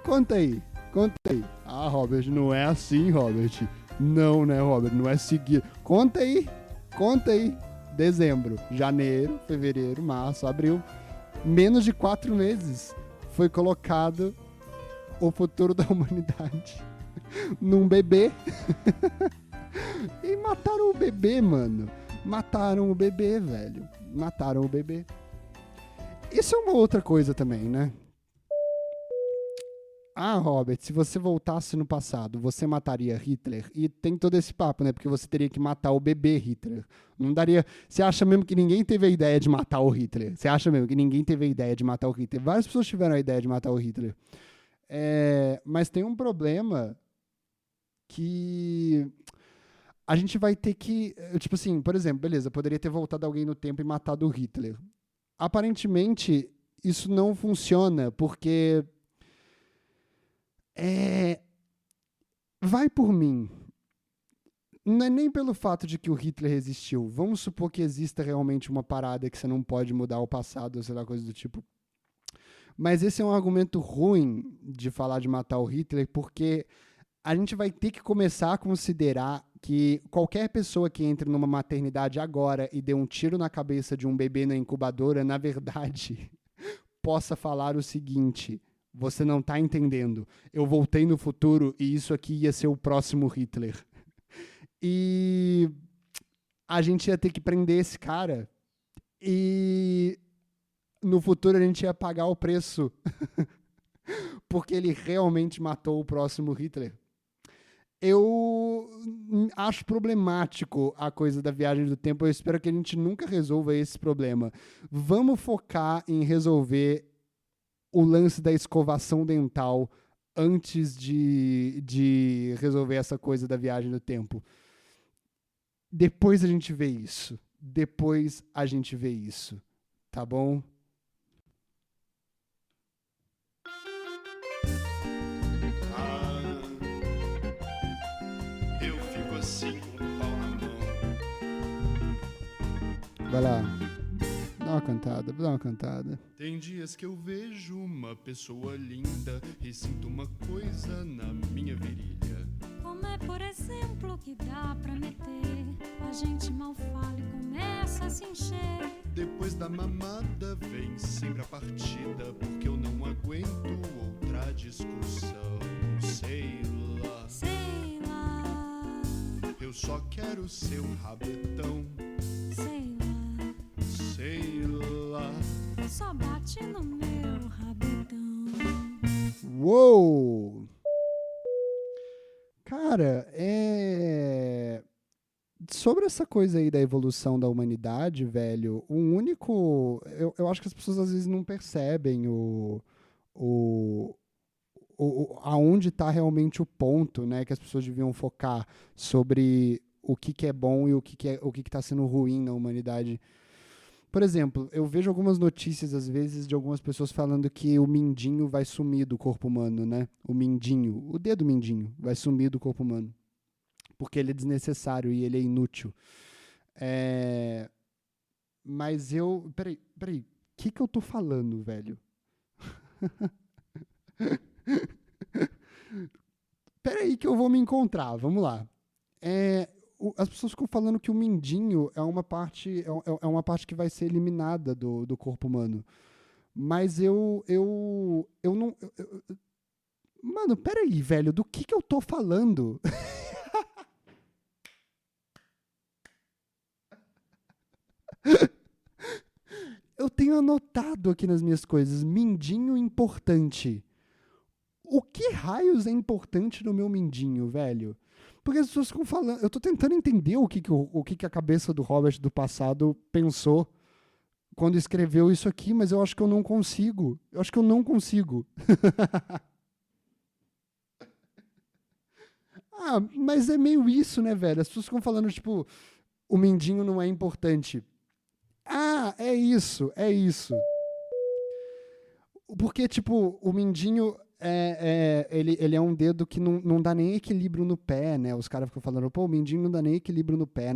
Speaker 2: Conta aí. Ah, Robert, não é assim, Robert. Não, né, Robert? Não é seguir. Conta aí. Dezembro, janeiro, fevereiro, março, abril. Menos de 4 meses foi colocado o futuro da humanidade num bebê. E mataram o bebê, mano. Mataram o bebê, velho. Mataram o bebê. Isso é uma outra coisa também, né? Ah, Robert, se você voltasse no passado, você mataria Hitler? E tem todo esse papo, né? Porque você teria que matar o bebê Hitler. Não daria... Você acha mesmo que ninguém teve a ideia de matar o Hitler? Várias pessoas tiveram a ideia de matar o Hitler. Mas tem um problema que... A gente vai ter que... Tipo assim, por exemplo, beleza, poderia ter voltado alguém no tempo e matado o Hitler. Aparentemente, isso não funciona, porque... Vai por mim. Não é nem pelo fato de que o Hitler existiu. Vamos supor que exista realmente uma parada que você não pode mudar o passado, ou sei lá, coisa do tipo. Mas esse é um argumento ruim de falar de matar o Hitler, porque a gente vai ter que começar a considerar que qualquer pessoa que entre numa maternidade agora e dê um tiro na cabeça de um bebê na incubadora, na verdade, possa falar o seguinte: Você não tá entendendo. Eu voltei no futuro e isso aqui ia ser o próximo Hitler. E a gente ia ter que prender esse cara. E no futuro a gente ia pagar o preço. Porque ele realmente matou o próximo Hitler. Eu acho problemático a coisa da viagem do tempo. Eu espero que a gente nunca resolva esse problema. Vamos focar em resolver o lance da escovação dental antes de resolver essa coisa da viagem do tempo. Depois a gente vê isso. Depois a gente vê isso. Tá bom?
Speaker 3: Eu fico assim com o pau na mão.
Speaker 2: Vai lá. Dá uma cantada.
Speaker 3: Tem dias que eu vejo uma pessoa linda e sinto uma coisa na minha virilha.
Speaker 4: Como é, por exemplo, que dá pra meter? A gente mal fala e começa a se encher.
Speaker 3: Depois da mamada vem sempre a partida, porque eu não aguento outra discussão. Sei lá,
Speaker 4: Sei lá,
Speaker 3: eu só quero seu rabetão.
Speaker 4: sei lá,
Speaker 3: Sei lá,
Speaker 4: só bate no meu rabetão.
Speaker 2: Uou! Cara, sobre essa coisa aí da evolução da humanidade, velho, o único. Eu acho que as pessoas às vezes não percebem aonde está realmente o ponto, né, que as pessoas deviam focar sobre o que é bom e o que está sendo ruim na humanidade. Por exemplo, eu vejo algumas notícias, às vezes, de algumas pessoas falando que o mindinho vai sumir do corpo humano, né? O mindinho, o dedo mindinho, vai sumir do corpo humano. Porque ele é desnecessário e ele é inútil. Mas eu... Peraí. O que eu tô falando, velho? Peraí que eu vou me encontrar, vamos lá. As pessoas ficam falando que o mindinho é uma parte que vai ser eliminada do corpo humano. Mas eu não... Mano, peraí, velho, do que eu tô falando? Eu tenho anotado aqui nas minhas coisas, mindinho importante. O que raios é importante no meu mindinho, velho? Porque as pessoas ficam falando... Eu tô tentando entender o que a cabeça do Robert do passado pensou quando escreveu isso aqui, mas eu acho que eu não consigo. Mas é meio isso, né, velho? As pessoas ficam falando, tipo, o mindinho não é importante. É isso. Porque, tipo, o mindinho... ele é um dedo que não dá nem equilíbrio no pé, né? Os caras ficam falando, pô, o mindinho não dá nem equilíbrio no pé,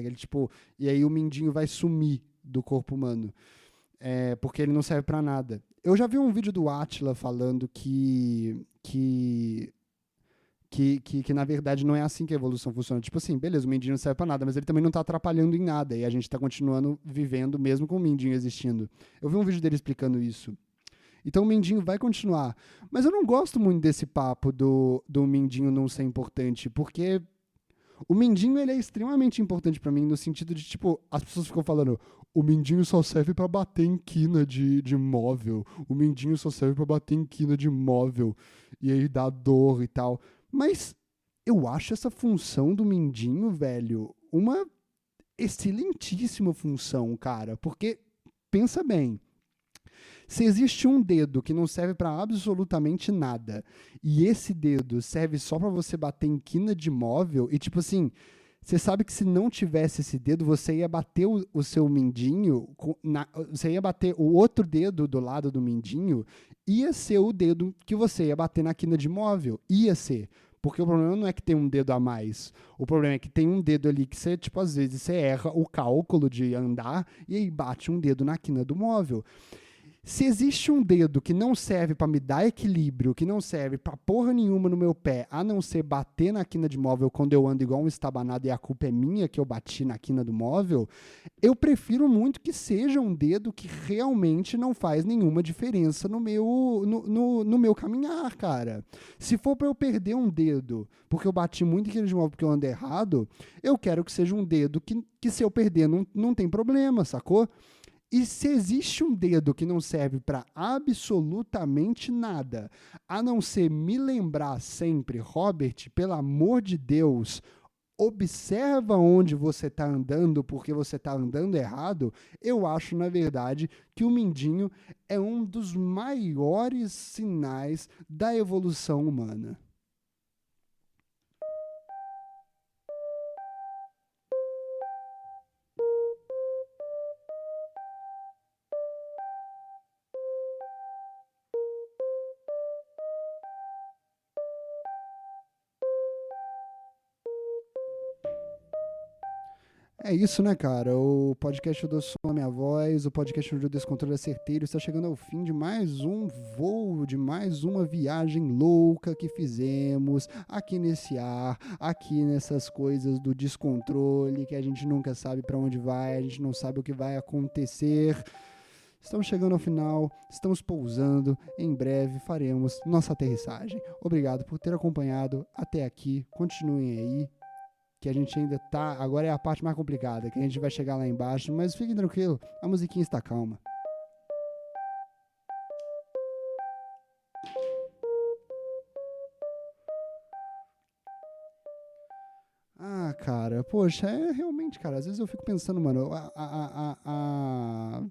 Speaker 2: Ele, tipo, e aí o mindinho vai sumir do corpo humano. Porque ele não serve pra nada. Eu já vi um vídeo do Átila falando que na verdade não é assim que a evolução funciona. Tipo assim, beleza, o mindinho não serve pra nada, mas ele também não tá atrapalhando em nada, e a gente tá continuando vivendo mesmo com o mindinho existindo. Eu vi um vídeo dele explicando isso. Então o mindinho vai continuar. Mas eu não gosto muito desse papo do mindinho não ser importante, porque o mindinho ele é extremamente importante pra mim, no sentido de, tipo, as pessoas ficam falando, o mindinho só serve pra bater em quina de móvel, o mindinho só serve pra bater em quina de móvel, e aí dá dor e tal. Mas eu acho essa função do mindinho, velho, uma excelentíssima função, cara, porque, pensa bem, se existe um dedo que não serve pra absolutamente nada, e esse dedo serve só pra você bater em quina de móvel, e tipo assim, você sabe que se não tivesse esse dedo, você ia bater o seu mindinho, você ia bater o outro dedo do lado do mindinho, ia ser o dedo que você ia bater na quina de móvel, ia ser. Porque o problema não é que tem um dedo a mais. O problema é que tem um dedo ali que você, tipo, às vezes você erra o cálculo de andar, e aí bate um dedo na quina do móvel. Se existe um dedo que não serve pra me dar equilíbrio, que não serve pra porra nenhuma no meu pé, a não ser bater na quina de móvel quando eu ando igual um estabanado e a culpa é minha que eu bati na quina do móvel, eu prefiro muito que seja um dedo que realmente não faz nenhuma diferença no meu caminhar, cara. Se for pra eu perder um dedo porque eu bati muito em quina de móvel porque eu ando errado, eu quero que seja um dedo que se eu perder não tem problema, sacou? E se existe um dedo que não serve para absolutamente nada, a não ser me lembrar sempre, Robert, pelo amor de Deus, observa onde você está andando porque você está andando errado, eu acho, na verdade, que o mindinho é um dos maiores sinais da evolução humana. É isso, né, cara? O podcast do Som a Minha Voz, o podcast do Descontrole é Certeiro está chegando ao fim de mais um voo, de mais uma viagem louca que fizemos aqui nesse ar, aqui nessas coisas do descontrole, que a gente nunca sabe para onde vai, a gente não sabe o que vai acontecer. Estamos chegando ao final, estamos pousando, em breve faremos nossa aterrissagem. Obrigado por ter acompanhado até aqui, continuem aí, que a gente ainda tá, agora é a parte mais complicada, que a gente vai chegar lá embaixo, mas fiquem tranquilos, a musiquinha está calma. Ah, cara, poxa, é realmente, cara, às vezes eu fico pensando, mano,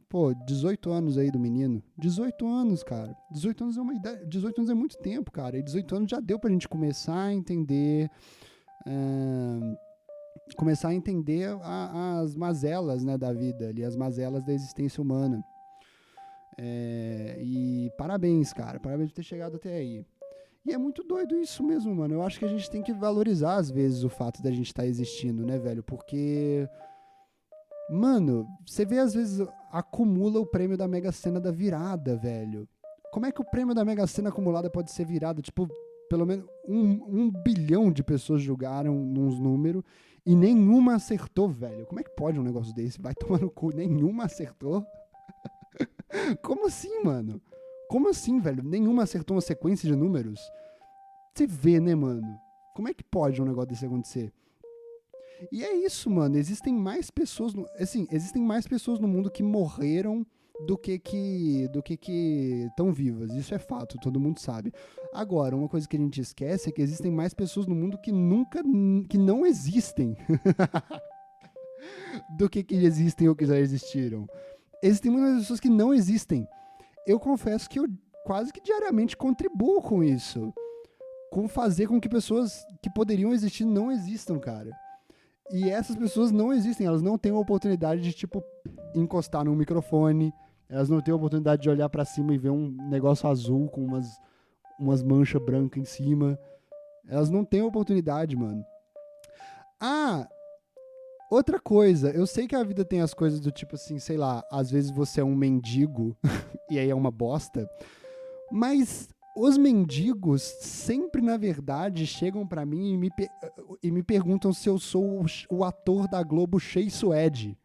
Speaker 2: pô, 18 anos aí do menino, 18 anos, cara, 18 anos é uma idade, 18 anos é muito tempo, cara, e 18 anos já deu pra gente começar a entender as mazelas, né, da vida, ali, as mazelas da existência humana. E parabéns, cara, parabéns por ter chegado até aí. E é muito doido isso mesmo, mano. Eu acho que a gente tem que valorizar, às vezes, o fato da gente estar existindo, né, velho? Porque, mano, você vê, às vezes, acumula o prêmio da Mega Sena da virada, velho. Como é que o prêmio da Mega Sena acumulada pode ser virado? Tipo, pelo menos 1 bilhão de pessoas jogaram nos números e nenhuma acertou, velho. Como é que pode um negócio desse? Vai tomar no cu, nenhuma acertou? Como assim, mano? Como assim, velho? Nenhuma acertou uma sequência de números? Você vê, né, mano? Como é que pode um negócio desse acontecer? E é isso, mano. Existem mais pessoas no mundo que morreram do que estão vivas. Isso é fato, todo mundo sabe. Agora, uma coisa que a gente esquece é que existem mais pessoas no mundo que não existem do que existem ou que já existiram. Existem muitas pessoas que não existem. Eu confesso que eu quase que diariamente contribuo com isso. Com fazer com que pessoas que poderiam existir não existam, cara. E essas pessoas não existem, elas não têm a oportunidade de, tipo, encostar num microfone, elas não têm a oportunidade de olhar pra cima e ver um negócio azul com umas manchas brancas em cima. Elas não têm a oportunidade, mano. Ah, outra coisa, eu sei que a vida tem as coisas do tipo assim, sei lá, às vezes você é um mendigo e aí é uma bosta, mas os mendigos sempre, na verdade, chegam pra mim e me perguntam se eu sou o ator da Globo Shea Suede.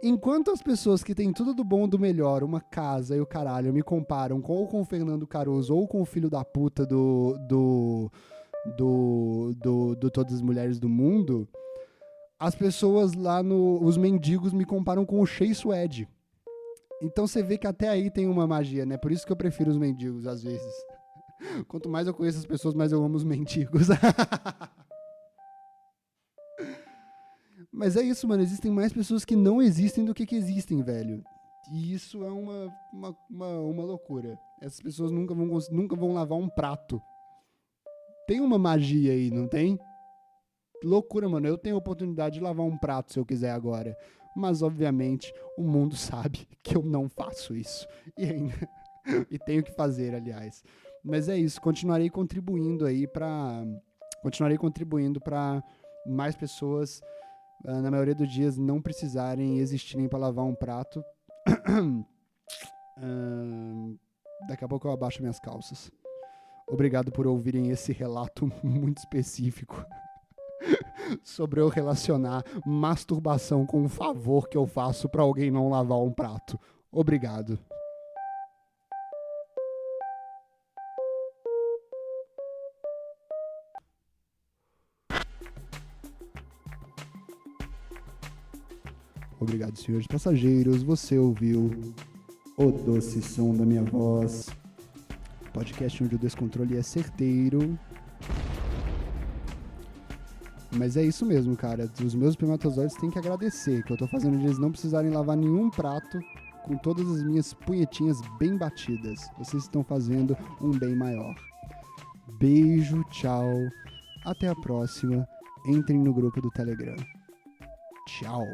Speaker 2: Enquanto as pessoas que têm tudo do bom e do melhor, uma casa e o caralho, me comparam ou com o Fernando Caruso ou com o filho da puta do Todas as Mulheres do Mundo, as pessoas lá os mendigos me comparam com o Shea Suede. Então você vê que até aí tem uma magia, né? Por isso que eu prefiro os mendigos, às vezes. Quanto mais eu conheço as pessoas, mais eu amo os mendigos. Mas é isso, mano. Existem mais pessoas que não existem do que existem, velho. E isso é uma loucura. Essas pessoas nunca vão lavar um prato. Tem uma magia aí, não tem? Loucura, mano. Eu tenho a oportunidade de lavar um prato se eu quiser agora. Mas, obviamente, o mundo sabe que eu não faço isso. E tenho que fazer, aliás. Mas é isso. Continuarei contribuindo para mais pessoas, na maioria dos dias, não precisarem existirem para lavar um prato. Daqui a pouco eu abaixo minhas calças. Obrigado por ouvirem esse relato muito específico sobre eu relacionar masturbação com um favor que eu faço pra alguém não lavar um prato. Obrigado. Obrigado, senhores passageiros. Você ouviu o doce som da minha voz. Podcast onde o descontrole é certeiro. Mas é isso mesmo, cara. Os meus espermatozoides têm que agradecer que eu tô fazendo eles não precisarem lavar nenhum prato com todas as minhas punhetinhas bem batidas. Vocês estão fazendo um bem maior. Beijo, tchau. Até a próxima. Entrem no grupo do Telegram. Tchau.